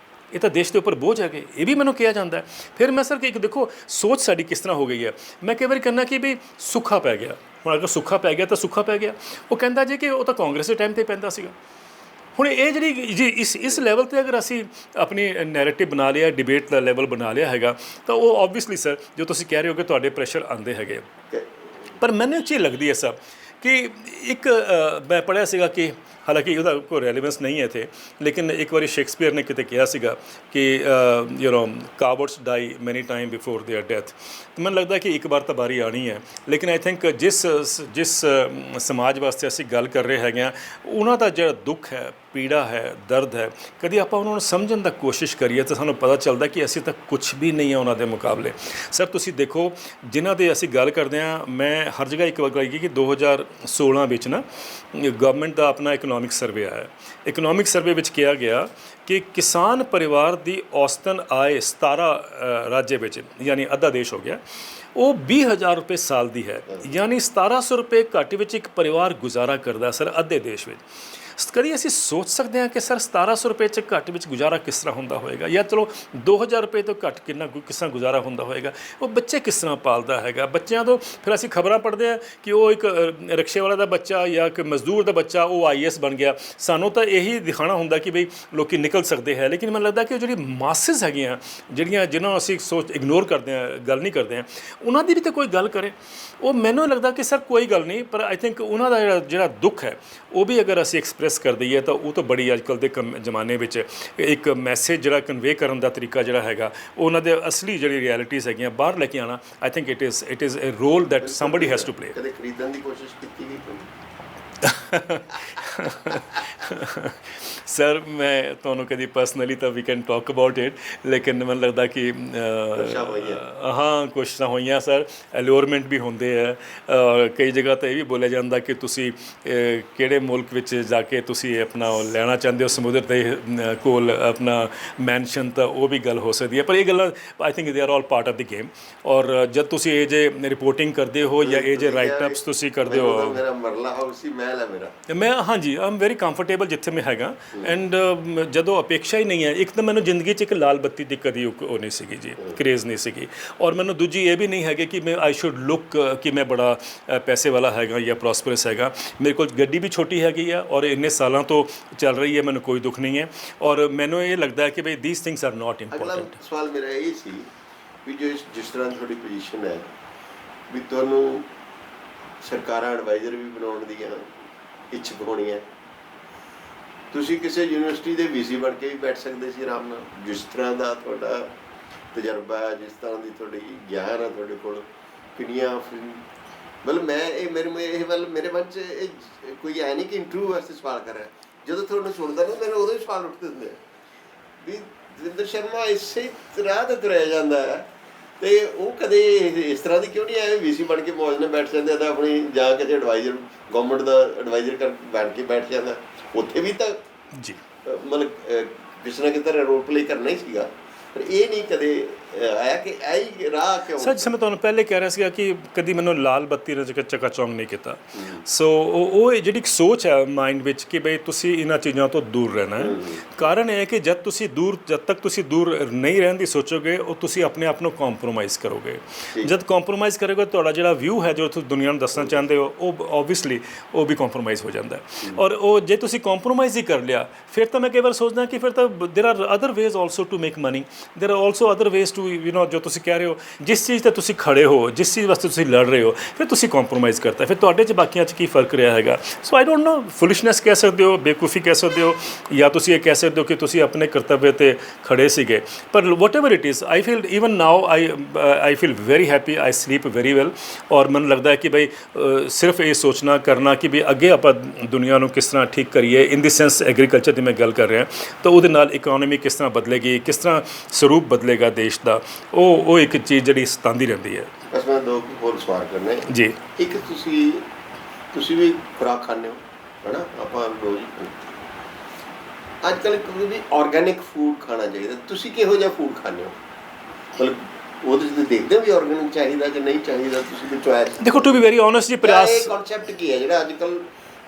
ਇਹ ਤਾਂ ਦੇਸ਼ ਦੇ ਉੱਪਰ ਬੋਝ ਹੈਗੇ, ਇਹ ਵੀ ਮੈਨੂੰ ਕਿਹਾ ਜਾਂਦਾ ਹੈ। ਫਿਰ ਮੈਂ ਸਰ ਕਿ ਇੱਕ ਦੇਖੋ ਸੋਚ ਸਾਡੀ ਕਿਸ ਤਰ੍ਹਾਂ ਹੋ ਗਈ ਹੈ। ਮੈਂ ਕਈ ਵਾਰੀ ਕਹਿੰਦਾ ਕਿ ਵੀ ਸੁੱਖਾ ਪੈ ਗਿਆ, ਹੁਣ ਅਗਰ ਸੁੱਖਾ ਪੈ ਗਿਆ ਤਾਂ ਸੁੱਖਾ ਪੈ ਗਿਆ। ਉਹ ਕਹਿੰਦਾ ਜੀ ਕਿ ਉਹ ਤਾਂ ਕਾਂਗਰਸ ਦੇ ਟਾਈਮ 'ਤੇ ਪੈਂਦਾ ਸੀਗਾ। ਹੁਣ ਇਹ ਜਿਹੜੀ ਜੀ ਇਸ ਲੈਵਲ 'ਤੇ ਅਗਰ ਅਸੀਂ ਆਪਣੀ ਨੈਰੇਟਿਵ ਬਣਾ ਲਿਆ, ਡਿਬੇਟ ਦਾ ਲੈਵਲ ਬਣਾ ਲਿਆ ਹੈਗਾ, ਤਾਂ ਉਹ ਓਬਵੀਅਸਲੀ ਸਰ ਜੋ ਤੁਸੀਂ ਕਹਿ ਰਹੇ ਹੋ ਕਿ ਤੁਹਾਡੇ ਪ੍ਰੈਸ਼ਰ ਆਉਂਦੇ ਹੈਗੇ। ਪਰ ਮੈਨੂੰ ਇੱਕ ਚੀਜ਼ ਲੱਗਦੀ ਹੈ ਸਰ ਕਿ ਇੱਕ ਮੈਂ ਪੜ੍ਹਿਆ ਸੀਗਾ ਕਿ ਹਾਲਾਂਕਿ ਉਹਦਾ ਕੋਈ ਰੈਲੀਵੈਂਸ ਨਹੀਂ ਹੈ ਇੱਥੇ, ਲੇਕਿਨ ਇੱਕ ਵਾਰੀ ਸ਼ੇਕਸਪੀਅਰ ਨੇ ਕਿਤੇ ਕਿਹਾ ਸੀਗਾ ਕਿ ਯੂ ਨੋ ਕਾਵਰਡਸ ਡਾਈ ਮੈਨੀ ਟਾਈਮ ਬਿਫੋਰ ਦੇਅਰ ਡੈਥ। ਮੈਨੂੰ ਲੱਗਦਾ ਕਿ ਇੱਕ ਵਾਰ ਤਾਂ ਵਾਰੀ ਆਉਣੀ ਹੈ, ਲੇਕਿਨ ਆਈ ਥਿੰਕ ਜਿਸ ਸਮਾਜ ਵਾਸਤੇ ਅਸੀਂ ਗੱਲ ਕਰ ਰਹੇ ਹੈਗੇ ਹਾਂ ਉਹਨਾਂ ਦਾ ਜਿਹੜਾ ਦੁੱਖ ਹੈ, ਪੀੜਾ ਹੈ, ਦਰਦ ਹੈ, ਕਦੀ ਆਪਾਂ ਉਹਨਾਂ ਨੂੰ ਸਮਝਣ ਦਾ ਕੋਸ਼ਿਸ਼ ਕਰੀਏ ਤਾਂ ਸਾਨੂੰ ਪਤਾ ਚੱਲਦਾ ਕਿ ਅਸੀਂ ਤਾਂ ਕੁਛ ਵੀ ਨਹੀਂ ਹਾਂ ਉਹਨਾਂ ਦੇ ਮੁਕਾਬਲੇ। ਸਰ ਤੁਸੀਂ ਦੇਖੋ ਜਿਨ੍ਹਾਂ ਦੇ ਅਸੀਂ ਗੱਲ ਕਰਦੇ ਹਾਂ, ਮੈਂ ਹਰ ਜਗ੍ਹਾ ਇੱਕ ਵਾਰ ਕਹੀ ਕਿ 2016 ਵਿੱਚ ਨਾ ਗਵਰਨਮੈਂਟ ਦਾ ਆਪਣਾ ਇਕਨੋਮਿਕ ਸਰਵੇ ਆਇਆ। ਇਕਨੋਮਿਕ ਸਰਵੇ ਵਿੱਚ ਕਿਹਾ ਗਿਆ ਕਿ ਕਿਸਾਨ ਪਰਿਵਾਰ ਦੀ ਔਸਤਨ ਆਏ 17 ਰਾਜ ਵਿੱਚ, ਯਾਨੀ ਅੱਧਾ ਦੇਸ਼ ਹੋ ਗਿਆ, ਉਹ 20,000 ਰੁਪਏ ਸਾਲ ਦੀ ਹੈ, ਯਾਨੀ 1700 ਰੁਪਏ ਘੱਟ ਵਿੱਚ ਇੱਕ ਪਰਿਵਾਰ ਗੁਜ਼ਾਰਾ ਕਰਦਾ ਸਰ ਅੱਧੇ ਦੇਸ਼ ਵਿੱਚ। ਕਦੀ ਅਸੀਂ ਸੋਚ ਸਕਦੇ ਹਾਂ ਕਿ ਸਰ 1700 ਰੁਪਏ 'ਚ ਘੱਟ ਵਿੱਚ ਗੁਜ਼ਾਰਾ ਕਿਸ ਤਰ੍ਹਾਂ ਹੁੰਦਾ ਹੋਏਗਾ, ਜਾਂ ਚਲੋ 2000 ਰੁਪਏ ਤੋਂ ਘੱਟ ਕਿਸ ਤਰ੍ਹਾਂ ਗੁਜ਼ਾਰਾ ਹੁੰਦਾ ਹੋਏਗਾ, ਉਹ ਬੱਚੇ ਕਿਸ ਤਰ੍ਹਾਂ ਪਾਲਦਾ ਹੈਗਾ। ਬੱਚਿਆਂ ਤੋਂ ਫਿਰ ਅਸੀਂ ਖਬਰਾਂ ਪੜ੍ਹਦੇ ਹਾਂ ਕਿ ਉਹ ਇੱਕ ਰਿਕਸ਼ੇ ਵਾਲਾ ਦਾ ਬੱਚਾ ਜਾਂ ਇੱਕ ਮਜ਼ਦੂਰ ਦਾ ਬੱਚਾ ਉਹ IAS ਬਣ ਗਿਆ। ਸਾਨੂੰ ਤਾਂ ਇਹੀ ਦਿਖਾਣਾ ਹੁੰਦਾ ਕਿ ਬਈ ਲੋਕੀ ਨਿਕਲ ਸਕਦੇ ਹੈ, ਲੇਕਿਨ ਮੈਨੂੰ ਲੱਗਦਾ ਕਿ ਉਹ ਜਿਹੜੀ ਮਾਸਿਸ ਹੈਗੀਆਂ ਜਿਨ੍ਹਾਂ ਨੂੰ ਅਸੀਂ ਇਗਨੋਰ ਕਰਦੇ ਹਾਂ, ਗੱਲ ਨਹੀਂ ਕਰਦੇ ਹਾਂ, ਉਹਨਾਂ ਦੀ ਵੀ ਤਾਂ ਕੋਈ ਗੱਲ ਕਰੇ। ਉਹ ਮੈਨੂੰ ਲੱਗਦਾ ਕਿ ਸਰ ਕੋਈ ਗੱਲ ਨਹੀਂ, ਪਰ ਆਈ ਥਿੰਕ ਉਹਨਾਂ ਦਾ ਜਿਹੜਾ ਦੁੱਖ ਹੈ ਉਹ ਵੀ ਅਗਰ ਅਸੀਂ ਐਕਸਪ੍ਰੈਸ ਕਰ ਦਈਏ ਤਾਂ ਉਹ ਤਾਂ ਬੜੀ ਅੱਜ ਕੱਲ੍ਹ ਦੇ ਜ਼ਮਾਨੇ ਵਿੱਚ ਇੱਕ ਮੈਸੇਜ ਜਿਹੜਾ ਕਨਵੇ ਕਰਨ ਦਾ ਤਰੀਕਾ ਜਿਹੜਾ ਹੈਗਾ, ਉਹਨਾਂ ਦੇ ਅਸਲੀ ਜਿਹੜੀ ਰਿਐਲਿਟੀਜ਼ ਹੈਗੀਆਂ ਬਾਹਰ ਲੈ ਕੇ ਆਉਣਾ, I think it is a role that somebody has to play. ਕਦੇ ਖਰੀਦਣ ਦੀ ਕੋਸ਼ਿਸ਼ ਕੀਤੀ ਗਈ? ਸਰ ਮੈਂ ਤੁਹਾਨੂੰ ਕਦੀ ਪਰਸਨਲੀ ਤਾਂ ਵੀ ਕੈਨ ਟਾਕ ਅਬਾਊਟ ਇਟ, ਲੇਕਿਨ ਮੈਨੂੰ ਲੱਗਦਾ ਕਿ ਹਾਂ ਕੁਛ ਤਾਂ ਹੋਈਆਂ ਸਰ, ਅਲਿਓਰਮੈਂਟ ਵੀ ਹੁੰਦੇ ਹੈ। ਕਈ ਜਗ੍ਹਾ ਤਾਂ ਇਹ ਵੀ ਬੋਲਿਆ ਜਾਂਦਾ ਕਿ ਤੁਸੀਂ ਕਿਹੜੇ ਮੁਲਕ ਵਿੱਚ ਜਾ ਕੇ ਤੁਸੀਂ ਆਪਣਾ ਲੈਣਾ ਚਾਹੁੰਦੇ ਹੋ ਸਮੁੰਦਰ ਦੇ ਕੋਲ ਆਪਣਾ ਮੈਨਸ਼ਨ, ਤਾਂ ਉਹ ਵੀ ਗੱਲ ਹੋ ਸਕਦੀ ਹੈ। ਪਰ ਇਹ ਗੱਲਾਂ I think they are all part of the game. ਔਰ ਜਦ ਤੁਸੀਂ ਇਹ ਜੇ ਰਿਪੋਰਟਿੰਗ ਕਰਦੇ ਹੋ ਜਾਂ ਇਹ ਜੇ ਰਾਈਟ ਅਪਸ ਤੁਸੀਂ ਕਰਦੇ ਹੋ, ਮੇਰਾ ਮਰਲਾ ਹਾਊਸ ਹੀ ਮਹਿਲ ਹੈ ਮੇਰਾ, ਮੈਂ ਹਾਂਜੀ ਆਈ ਐਮ ਵੈਰੀ ਕੰਫਰਟੇਬਲ ਜਿੱਥੇ ਮੈਂ ਹੈਗਾ। ਐਂਡ ਜਦੋਂ ਅਪੇਕਸ਼ਾ ਹੀ ਨਹੀਂ ਹੈ, ਇੱਕ ਤਾਂ ਮੈਨੂੰ ਜ਼ਿੰਦਗੀ 'ਚ ਇੱਕ ਲਾਲ ਬੱਤੀ ਦੀ ਕਦੀ ਉਹ ਨਹੀਂ ਸੀਗੀ ਜੀ, ਕਰੇਜ਼ ਨਹੀਂ ਸੀਗੀ। ਔਰ ਮੈਨੂੰ ਦੂਜੀ ਇਹ ਵੀ ਨਹੀਂ ਹੈਗੀ ਕਿ ਮੈਂ ਆਈ ਸ਼ੁੱਡ ਲੁੱਕ ਕਿ ਮੈਂ ਬੜਾ ਪੈਸੇ ਵਾਲਾ ਹੈਗਾ ਜਾਂ ਪ੍ਰੋਸਪਰਸ ਹੈਗਾ। ਮੇਰੇ ਕੋਲ ਗੱਡੀ ਵੀ ਛੋਟੀ ਹੈਗੀ ਆ ਔਰ ਇੰਨੇ ਸਾਲਾਂ ਤੋਂ ਚੱਲ ਰਹੀ ਹੈ, ਮੈਨੂੰ ਕੋਈ ਦੁੱਖ ਨਹੀਂ ਹੈ। ਔਰ ਮੈਨੂੰ ਇਹ ਲੱਗਦਾ ਹੈ ਕਿ ਬਈ these things are not important. ਅਗਲਾ ਸਵਾਲ ਮੇਰਾ ਇਹ ਸੀ ਵੀ ਜਿਸ ਤਰ੍ਹਾਂ ਤੁਹਾਡੀ ਪੋਜੀਸ਼ਨ ਹੈ ਵੀ ਤੁਹਾਨੂੰ ਸਰਕਾਰਾਂ ਐਡਵਾਈਜ਼ਰ ਵੀ ਬਣਾਉਣ ਦੀਆਂ ਇੱਛੁਕ ਹੋਣੀਆਂ, ਤੁਸੀਂ ਕਿਸੇ ਯੂਨੀਵਰਸਿਟੀ ਦੇ VC ਬਣ ਕੇ ਵੀ ਬੈਠ ਸਕਦੇ ਸੀ ਆਰਾਮ ਨਾਲ। ਜਿਸ ਤਰ੍ਹਾਂ ਦਾ ਤੁਹਾਡਾ ਤਜਰਬਾ ਹੈ, ਜਿਸ ਤਰ੍ਹਾਂ ਦੀ ਤੁਹਾਡੀ ਗਿਆਨ ਹੈ ਤੁਹਾਡੇ ਕੋਲ, ਕਿੰਨੀਆਂ ਮਤਲਬ ਮੇਰੇ ਮਨ 'ਚ ਇਹ ਕੋਈ ਹੈ ਨਹੀਂ ਕਿ ਇੰਟਰਵਿਊ ਵਾਸਤੇ ਸਵਾਲ ਕਰ ਰਿਹਾ। ਜਦੋਂ ਤੁਹਾਨੂੰ ਸੁਣਦਾ ਨਾ ਮੈਨੂੰ ਉਦੋਂ ਹੀ ਸਵਾਲ ਉੱਠਦੇ ਹੁੰਦੇ ਵੀ ਦਵਿੰਦਰ ਸ਼ਰਮਾ ਇਸੇ ਤਰ੍ਹਾਂ ਦਾ ਤੁਰਿਆ ਜਾਂਦਾ ਹੈ ਤੇ ਉਹ ਕਦੇ ਇਸ ਤਰ੍ਹਾਂ ਦੀ ਕਿਉਂ ਨਹੀਂ ਆਏ VC ਬਣ ਕੇ ਮੌਜ ਨਾਲ ਬੈਠ ਜਾਂਦੇ ਤਾਂ ਆਪਣੀ ਜਾ ਕੇ ਐਡਵਾਈਜ਼ਰ ਗਵਰਨਮੈਂਟ ਦਾ ਐਡਵਾਈਜ਼ਰ ਬਣ ਕੇ ਬੈਠ ਜਾਂਦਾ। ਉੱਥੇ ਵੀ ਤਾਂ ਜੀ ਮਤਲਬ ਕਿਸੇ ਨਾ ਕਿਸੇ ਤਰ੍ਹਾਂ ਰੋਲ ਪਲੇ ਕਰਨਾ ਹੀ ਸੀਗਾ, ਪਰ ਇਹ ਨਹੀਂ ਕਦੇ ਆਇਆ ਕਿ ਆਈ ਰਾਹ ਕਿਉਂ? ਸਰ ਜਿਵੇਂ ਮੈਂ ਤੁਹਾਨੂੰ ਪਹਿਲੇ ਕਹਿ ਰਿਹਾ ਸੀਗਾ ਕਿ ਕਦੀ ਮੈਨੂੰ ਲਾਲ ਬੱਤੀ ਨੇ ਚੱਕਾ ਚੌਂਕ ਨਹੀਂ ਕੀਤਾ। ਸੋ ਉਹ ਜਿਹੜੀ ਇੱਕ ਸੋਚ ਹੈ ਮਾਈਂਡ ਵਿੱਚ ਕਿ ਬਈ ਤੁਸੀਂ ਇਹਨਾਂ ਚੀਜ਼ਾਂ ਤੋਂ ਦੂਰ ਰਹਿਣਾ ਹੈ। ਕਾਰਨ ਇਹ ਹੈ ਕਿ ਜਦ ਤੱਕ ਤੁਸੀਂ ਦੂਰ ਨਹੀਂ ਰਹਿਣ ਦੀ ਸੋਚੋਗੇ, ਉਹ ਤੁਸੀਂ ਆਪਣੇ ਆਪ ਨੂੰ ਕੰਪਰੋਮਾਈਜ਼ ਕਰੋਗੇ। ਜਦ ਕੰਪਰੋਮਾਈਜ਼ ਕਰੋਗੇ ਤੁਹਾਡਾ ਜਿਹੜਾ ਵਿਊ ਹੈ ਜੋ ਤੁਸੀਂ ਦੁਨੀਆ ਨੂੰ ਦੱਸਣਾ ਚਾਹੁੰਦੇ ਹੋ, ਉਹ ਓਬਵੀਅਸਲੀ ਉਹ ਵੀ ਕੰਪਰੋਮਾਈਜ਼ ਹੋ ਜਾਂਦਾ ਹੈ। ਔਰ ਉਹ ਜੇ ਤੁਸੀਂ ਕੰਪਰੋਮਾਈਜ਼ ਹੀ ਕਰ ਲਿਆ, ਫਿਰ ਤਾਂ ਮੈਂ ਕਈ ਵਾਰ ਸੋਚਦਾ ਕਿ ਫਿਰ ਤਾਂ there are other ways also to make money, there are also other ways to ਜੋ ਤੁਸੀਂ ਕਹਿ ਰਹੇ ਹੋ, ਜਿਸ ਚੀਜ਼ 'ਤੇ ਤੁਸੀਂ ਖੜੇ ਹੋ, ਜਿਸ ਚੀਜ਼ ਵਾਸਤੇ ਤੁਸੀਂ ਲੜ ਰਹੇ ਹੋ, ਫਿਰ ਤੁਸੀਂ ਕੰਪਰੋਮਾਈਜ਼ ਕਰਤਾ, ਫਿਰ ਤੁਹਾਡੇ 'ਚ ਬਾਕੀਆਂ 'ਚ ਕੀ ਫਰਕ ਰਿਹਾ ਹੈਗਾ। ਸੋ ਆਈ ਡੋਂਟ ਨੋ, ਫੁਲਿਸ਼ਨੈਸ ਕਹਿ ਸਕਦੇ ਹੋ, ਬੇਵਕੂਫੀ ਕਹਿ ਸਕਦੇ ਹੋ, ਜਾਂ ਤੁਸੀਂ ਇਹ ਕਹਿ ਸਕਦੇ ਹੋ ਕਿ ਤੁਸੀਂ ਆਪਣੇ ਕਰਤੱਵ 'ਤੇ ਖੜੇ ਸੀਗੇ। ਪਰ whatever it is, I feel even now I feel very happy, I sleep very well. ਔਰ ਮੈਨੂੰ ਲੱਗਦਾ ਹੈ ਕਿ ਬਈ ਸਿਰਫ ਇਹ ਸੋਚਣਾ ਕਰਨਾ ਕਿ ਵੀ ਅੱਗੇ ਆਪਾਂ ਦੁਨੀਆ ਨੂੰ ਕਿਸ ਤਰ੍ਹਾਂ ਠੀਕ ਕਰੀਏ, ਇਨ ਦੀ ਸੈਂਸ ਐਗਰੀਕਲਚਰ ਦੀ ਮੈਂ ਗੱਲ ਕਰ ਰਿਹਾ, ਤਾਂ ਉਹਦੇ ਨਾਲ ਇਕਨੋਮੀ ਕਿਸ ਤਰ੍ਹਾਂ ਬਦਲੇਗੀ, ਕਿਸ ਤਰ੍ਹਾਂ ਸਰੂਪ ਬਦਲੇਗਾ ਦੇਸ਼ ਦਾ, ਉਹ ਇੱਕ ਚੀਜ਼ ਜਿਹੜੀ ਸਤਾਉਂਦੀ ਰਹਿੰਦੀ ਹੈ। ਬਸ ਮੈਂ ਦੋ ਹੋਰ ਸਵਾਲ ਕਰਨੇ ਜੀ। ਇੱਕ ਤੁਸੀਂ ਵੀ ਖੁਰਾਕ ਖਾਂਦੇ ਹੋ ਹੈ ਨਾ, ਆਪਾਂ ਰੋਜ਼ ਅੱਜ ਕੱਲ੍ਹ ਵੀ ਆਰਗੈਨਿਕ ਫੂਡ ਖਾਣਾ ਚਾਹੀਦਾ। ਤੁਸੀਂ ਕਿਹੋ ਜਿਹਾ ਫੂਡ ਖਾਂਦੇ ਹੋ? ਮਤਲਬ ਉਹਦੇ 'ਚ ਤੁਸੀਂ ਦੇਖਦੇ ਹੋ ਵੀ ਆਰਗੈਨਿਕ ਚਾਹੀਦਾ ਕਿ ਨਹੀਂ ਚਾਹੀਦਾ? ਤੁਸੀਂ ਕੋਈ ਚੋਇਸ ਦੇਖੋ, ਟੂ ਬੀ ਵੈਰੀ ਓਨੈਸਟ ਜੀ, ਪ੍ਰਯਾਸ ਇਹ ਕਨਸੈਪਟ ਕੀ ਹੈ ਜਿਹੜਾ ਅੱਜ ਕੱਲ੍ਹ,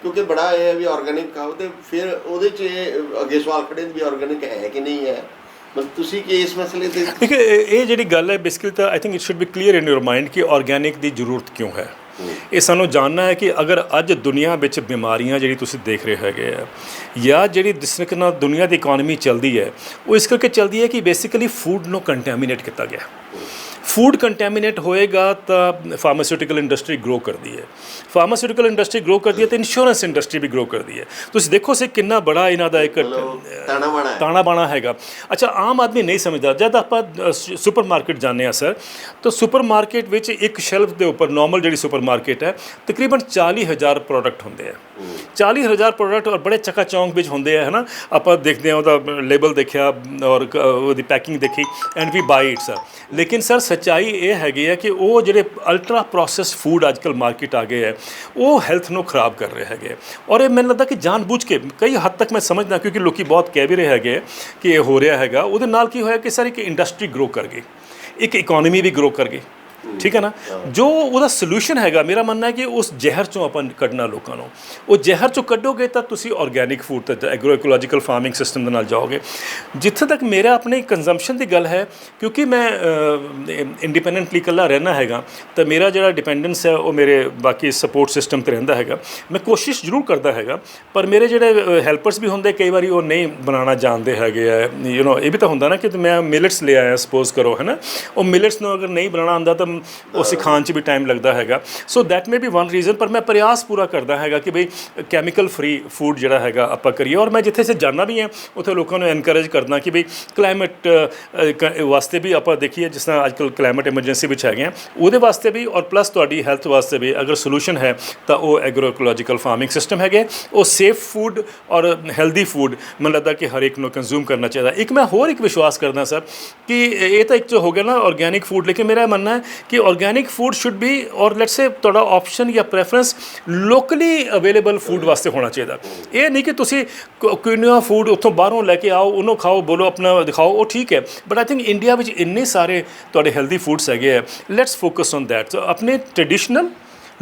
ਕਿਉਂਕਿ ਬੜਾ ਇਹ ਹੈ ਵੀ ਆਰਗੈਨਿਕ ਖਾਓ ਤੇ ਫਿਰ ਉਹਦੇ 'ਚ ਅੱਗੇ ਸਵਾਲ ਖੜੇ ਵੀ ਆਰਗੈਨਿਕ ਹੈ ਕਿ ਨਹੀਂ ਹੈ। ਮਤਲਬ ਤੁਸੀਂ ਕਿ ਇਸ ਮਸਲੇ 'ਤੇ ਦੇਖੋ, ਇਹ ਜਿਹੜੀ ਗੱਲ ਹੈ ਬੇਸਿਕਲੀ ਤਾਂ ਆਈ think it should be clear in your mind ਕਿ ਆਰਗੈਨਿਕ ਦੀ ਜ਼ਰੂਰਤ ਕਿਉਂ ਹੈ। ਇਹ ਸਾਨੂੰ ਜਾਣਨਾ ਹੈ ਕਿ ਅਗਰ ਅੱਜ ਦੁਨੀਆ ਵਿੱਚ ਬਿਮਾਰੀਆਂ ਜਿਹੜੀ ਤੁਸੀਂ ਦੇਖ ਰਹੇ ਹੈਗੇ ਆ, ਜਾਂ ਜਿਹੜੀ ਜਿਸ ਤਰੀਕੇ ਨਾਲ ਦੁਨੀਆ ਦੀ ਇਕਨੋਮੀ ਚੱਲਦੀ ਹੈ, ਉਹ ਇਸ ਕਰਕੇ ਚੱਲਦੀ ਹੈ ਕਿ ਬੇਸਿਕਲੀ ਫੂਡ ਨੂੰ ਕੰਟੈਮੀਨੇਟ ਕੀਤਾ ਗਿਆ। ਫੂਡ ਕੰਟੈਮੀਨੇਟ ਹੋਏਗਾ ਤਾਂ ਫਾਰਮਾਸਿਊਟੀਕਲ ਇੰਡਸਟਰੀ ਗਰੋ ਕਰਦੀ ਹੈ, ਫਾਰਮਾਸਿਊਟੀਕਲ ਇੰਡਸਟਰੀ ਗਰੋ ਕਰਦੀ ਹੈ ਤਾਂ ਇੰਸ਼ੋਰੈਂਸ ਇੰਡਸਟਰੀ ਵੀ ਗਰੋ ਕਰਦੀ ਹੈ। ਤੁਸੀਂ ਦੇਖੋ ਸੀ ਕਿੰਨਾ ਬੜਾ ਇਹਨਾਂ ਦਾ ਇੱਕ ਤਾਣਾ ਬਾਣਾ ਹੈਗਾ। ਅੱਛਾ, ਆਮ ਆਦਮੀ ਨਹੀਂ ਸਮਝਦਾ। ਜਦ ਆਪਾਂ ਸੁਪਰ ਮਾਰਕੀਟ ਜਾਂਦੇ ਹਾਂ ਸਰ, ਤਾਂ ਸੁਪਰ ਮਾਰਕੀਟ ਵਿੱਚ ਇੱਕ ਸ਼ੈਲਫ ਦੇ ਉੱਪਰ ਨੋਰਮਲ ਜਿਹੜੀ ਸੁਪਰ ਮਾਰਕੀਟ ਹੈ, ਤਕਰੀਬਨ 40,000 ਪ੍ਰੋਡਕਟ ਹੁੰਦੇ ਆ। 40,000 ਪ੍ਰੋਡਕਟ ਔਰ ਬੜੇ ਚੱਕਾ ਚੌਂਕ ਵਿੱਚ ਹੁੰਦੇ ਆ, ਹੈ ਨਾ। ਆਪਾਂ ਦੇਖਦੇ ਹਾਂ, ਉਹਦਾ ਲੇਬਲ ਦੇਖਿਆ ਔਰ ਉਹਦੀ ਪੈਕਿੰਗ ਦੇਖੀ, ਐਂਡ ਵੀ ਬਾਈ ਇਟਸ। ਲੇਕਿਨ ਸਰ ਸੱਚਾਈ ਇਹ ਹੈਗੀ ਹੈ ਕਿ ਉਹ ਜਿਹੜੇ ਅਲਟਰਾ ਪ੍ਰੋਸੈਸਡ ਫੂਡ ਅੱਜ ਕੱਲ੍ਹ ਮਾਰਕੀਟ ਆ ਗਏ ਹੈ, ਉਹ ਹੈਲਥ ਨੂੰ ਖਰਾਬ ਕਰ ਰਹੇ ਹੈਗੇ। ਔਰ ਇਹ ਮੈਨੂੰ ਲੱਗਦਾ ਕਿ ਜਾਣਬੁੱਝ ਕੇ, ਕਈ ਹੱਦ ਤੱਕ ਮੈਂ ਸਮਝਦਾ, ਕਿਉਂਕਿ ਲੋਕੀ ਬਹੁਤ ਕਹਿ ਵੀ ਰਹੇ ਹੈਗੇ ਕਿ ਇਹ ਹੋ ਰਿਹਾ ਹੈਗਾ। ਉਹਦੇ ਨਾਲ ਕੀ ਹੋਇਆ ਕਿ ਸਰ ਇੱਕ ਇੰਡਸਟਰੀ ਗਰੋ ਕਰ ਗਈ, ਇੱਕ ਇਕਨੋਮੀ ਵੀ ਗਰੋ ਕਰ ਗਈ, ਠੀਕ ਹੈ ਨਾ ਜੋ ਉਹਦਾ ਸੋਲੂਸ਼ਨ ਹੈਗਾ ਮੇਰਾ ਮੰਨਣਾ ਹੈ ਕਿ ਉਸ ਜ਼ਹਿਰ ਚੋਂ ਆਪਾਂ ਕੱਢਣਾ ਲੋਕਾਂ ਨੂੰ ਉਹ ਜ਼ਹਿਰ ਚੋਂ ਕੱਢੋਗੇ ਤਾਂ ਤੁਸੀਂ ਆਰਗੈਨਿਕ ਫੂਡ ਤੇ ਐਗਰੋ ਇਕੋਲੋਜੀਕਲ ਫਾਰਮਿੰਗ ਸਿਸਟਮ ਦੇ ਨਾਲ ਜਾਓਗੇ ਜਿੱਥੇ ਤੱਕ ਮੇਰਾ ਆਪਣੇ ਕੰਜ਼ੰਪਸ਼ਨ ਦੀ ਗੱਲ ਹੈ ਕਿਉਂਕਿ ਮੈਂ ਇੰਡੀਪੈਂਡੈਂਟਲੀ ਇਕੱਲਾ ਰਹਿਣਾ ਹੈਗਾ ਤਾਂ ਮੇਰਾ ਜਿਹੜਾ ਡਿਪੈਂਡੈਂਸ ਹੈ ਉਹ ਮੇਰੇ ਬਾਕੀ ਸਪੋਰਟ ਸਿਸਟਮ ਤੇ ਰਹਿੰਦਾ ਹੈਗਾ ਮੈਂ ਕੋਸ਼ਿਸ਼ ਜ਼ਰੂਰ ਕਰਦਾ ਹੈਗਾ ਪਰ ਮੇਰੇ ਜਿਹੜੇ ਹੈਲਪਰਸ ਵੀ ਹੁੰਦੇ ਕਈ ਵਾਰੀ ਉਹ ਨਹੀਂ ਬਣਾਉਣਾ ਜਾਣਦੇ ਹੈਗੇ ਆ ਇਹ ਵੀ ਤਾਂ ਹੁੰਦਾ ਨਾ ਕਿ ਮੈਂ ਮਿਲਟਸ ਲੈ ਆਇਆ ਸਪੋਜ਼ ਕਰੋ ਹੈ ਨਾ ਉਹ ਮਿਲਟਸ ਨੂੰ ਅਗਰ ਨਹੀਂ ਬਣਾਉਣਾ ਆਉਂਦਾ ਤਾਂ ਉਹ ਸਿਖਾਉਣ 'ਚ ਵੀ ਟਾਈਮ ਲੱਗਦਾ ਹੈਗਾ so that may be one reason ਪਰ ਮੈਂ ਪ੍ਰਯਾਸ ਪੂਰਾ ਕਰਦਾ ਹੈਗਾ ਕਿ ਬਈ ਕੈਮੀਕਲ ਫਰੀ ਫੂਡ ਜਿਹੜਾ ਹੈਗਾ ਆਪਾਂ ਕਰੀਏ ਔਰ ਮੈਂ ਜਿੱਥੇ ਸੇ ਜਾਣਾ ਵੀ ਹਾਂ ਉੱਥੇ ਲੋਕਾਂ ਨੂੰ ਐਨਕਰੇਜ ਕਰਦਾ ਕਿ ਬਈ ਕਲਾਈਮੇਟ ਵਾਸਤੇ ਵੀ ਆਪਾਂ ਦੇਖੀਏ ਜਿਸ ਤਰ੍ਹਾਂ ਅੱਜ ਕੱਲ੍ਹ ਕਲਾਈਮੇਟ ਐਮਰਜੈਂਸੀ ਵਿੱਚ ਹੈਗੇ ਆ ਉਹਦੇ ਵਾਸਤੇ ਵੀ ਔਰ ਪਲੱਸ ਤੁਹਾਡੀ ਹੈਲਥ ਵਾਸਤੇ ਵੀ ਅਗਰ ਸੋਲੂਸ਼ਨ ਹੈ ਤਾਂ ਉਹ ਐਗਰੋ ਇਕੋਲੋਜੀਕਲ ਫਾਰਮਿੰਗ ਸਿਸਟਮ ਹੈਗੇ ਉਹ ਸੇਫ ਫੂਡ ਔਰ ਹੈਲਦੀ ਫੂਡ ਮੈਨੂੰ ਲੱਗਦਾ ਕਿ ਹਰ ਇੱਕ ਨੂੰ ਕੰਜ਼ਿਊਮ ਕਰਨਾ ਚਾਹੀਦਾ ਇੱਕ ਮੈਂ ਹੋਰ ਇੱਕ ਵਿਸ਼ਵਾਸ ਕਰਦਾ ਸਰ ਕਿ ਇਹ ਤਾਂ ਇੱਕ ਹੋ ਗਿਆ ਨਾ ਆਰਗੈਨਿਕ ਫੂਡ ਲੇਕਿਨ ਮੇਰਾ ਮੰਨਣਾ ਹੈ ਕਿ ਆਰਗੈਨਿਕ ਫੂਡ ਸ਼ੁੱਡ ਬੀ ਔਰ ਲੈਟਸ ਸੇ ਤੁਹਾਡਾ ਆਪਸ਼ਨ ਜਾਂ ਪ੍ਰੈਫਰੈਂਸ ਲੋਕਲੀ ਅਵੇਲੇਬਲ ਫੂਡ ਵਾਸਤੇ ਹੋਣਾ ਚਾਹੀਦਾ ਇਹ ਨਹੀਂ ਕਿ ਤੁਸੀਂ ਕਿੰਨਾ ਫੂਡ ਉੱਥੋਂ ਬਾਹਰੋਂ ਲੈ ਕੇ ਆਓ ਉਹਨੂੰ ਖਾਓ ਬੋਲੋ ਆਪਣਾ ਦਿਖਾਓ ਉਹ ਠੀਕ ਹੈ ਬਟ ਆਈ ਥਿੰਕ ਇੰਡੀਆ ਵਿੱਚ ਇੰਨੇ ਸਾਰੇ ਤੁਹਾਡੇ ਹੈਲਦੀ ਫੂਡਸ ਹੈਗੇ ਆ let's focus on that so ਆਪਣੇ ਟ੍ਰੈਡੀਸ਼ਨਲ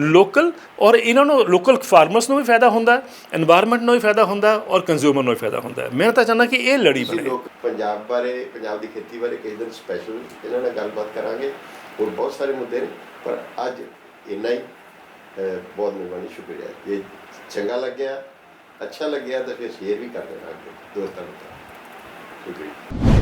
ਲੋਕਲ ਔਰ ਇਹਨਾਂ ਨੂੰ ਲੋਕਲ ਫਾਰਮਰਸ ਨੂੰ ਵੀ ਫਾਇਦਾ ਹੁੰਦਾ ਐਨਵਾਇਰਨਮੈਂਟ ਨੂੰ ਵੀ ਫਾਇਦਾ ਹੁੰਦਾ ਔਰ ਕੰਜ਼ਿਊਮਰ ਨੂੰ ਵੀ ਫਾਇਦਾ ਹੁੰਦਾ ਮੈਂ ਤਾਂ ਚਾਹੁੰਦਾ ਕਿ ਇਹ ਲੜੀ ਬਣੇ ਲੋਕ ਪੰਜਾਬ ਬਾਰੇ ਪੰਜਾਬ ਦੀ ਖੇਤੀ ਬਾਰੇ ਕਿਸੇ ਦਿਨ ਸਪੈਸ਼ਲ ਇਹਨਾਂ ਨਾਲ ਗੱਲਬਾਤ ਕਰਾਂਗੇ ਹੋਰ ਬਹੁਤ ਸਾਰੇ ਮੁੱਦੇ ਨੇ ਪਰ ਅੱਜ ਇੰਨਾ ਹੀ ਬਹੁਤ ਮਿਹਰਬਾਨੀ ਸ਼ੁਕਰੀਆ ਜੇ ਚੰਗਾ ਲੱਗਿਆ ਅੱਛਾ ਲੱਗਿਆ ਤਾਂ ਫਿਰ ਸ਼ੇਅਰ ਵੀ ਕਰ ਦੇਣਾ ਅੱਗੇ ਦੋਸਤਾਂ ਨੂੰ ਸ਼ੁਕਰੀਆ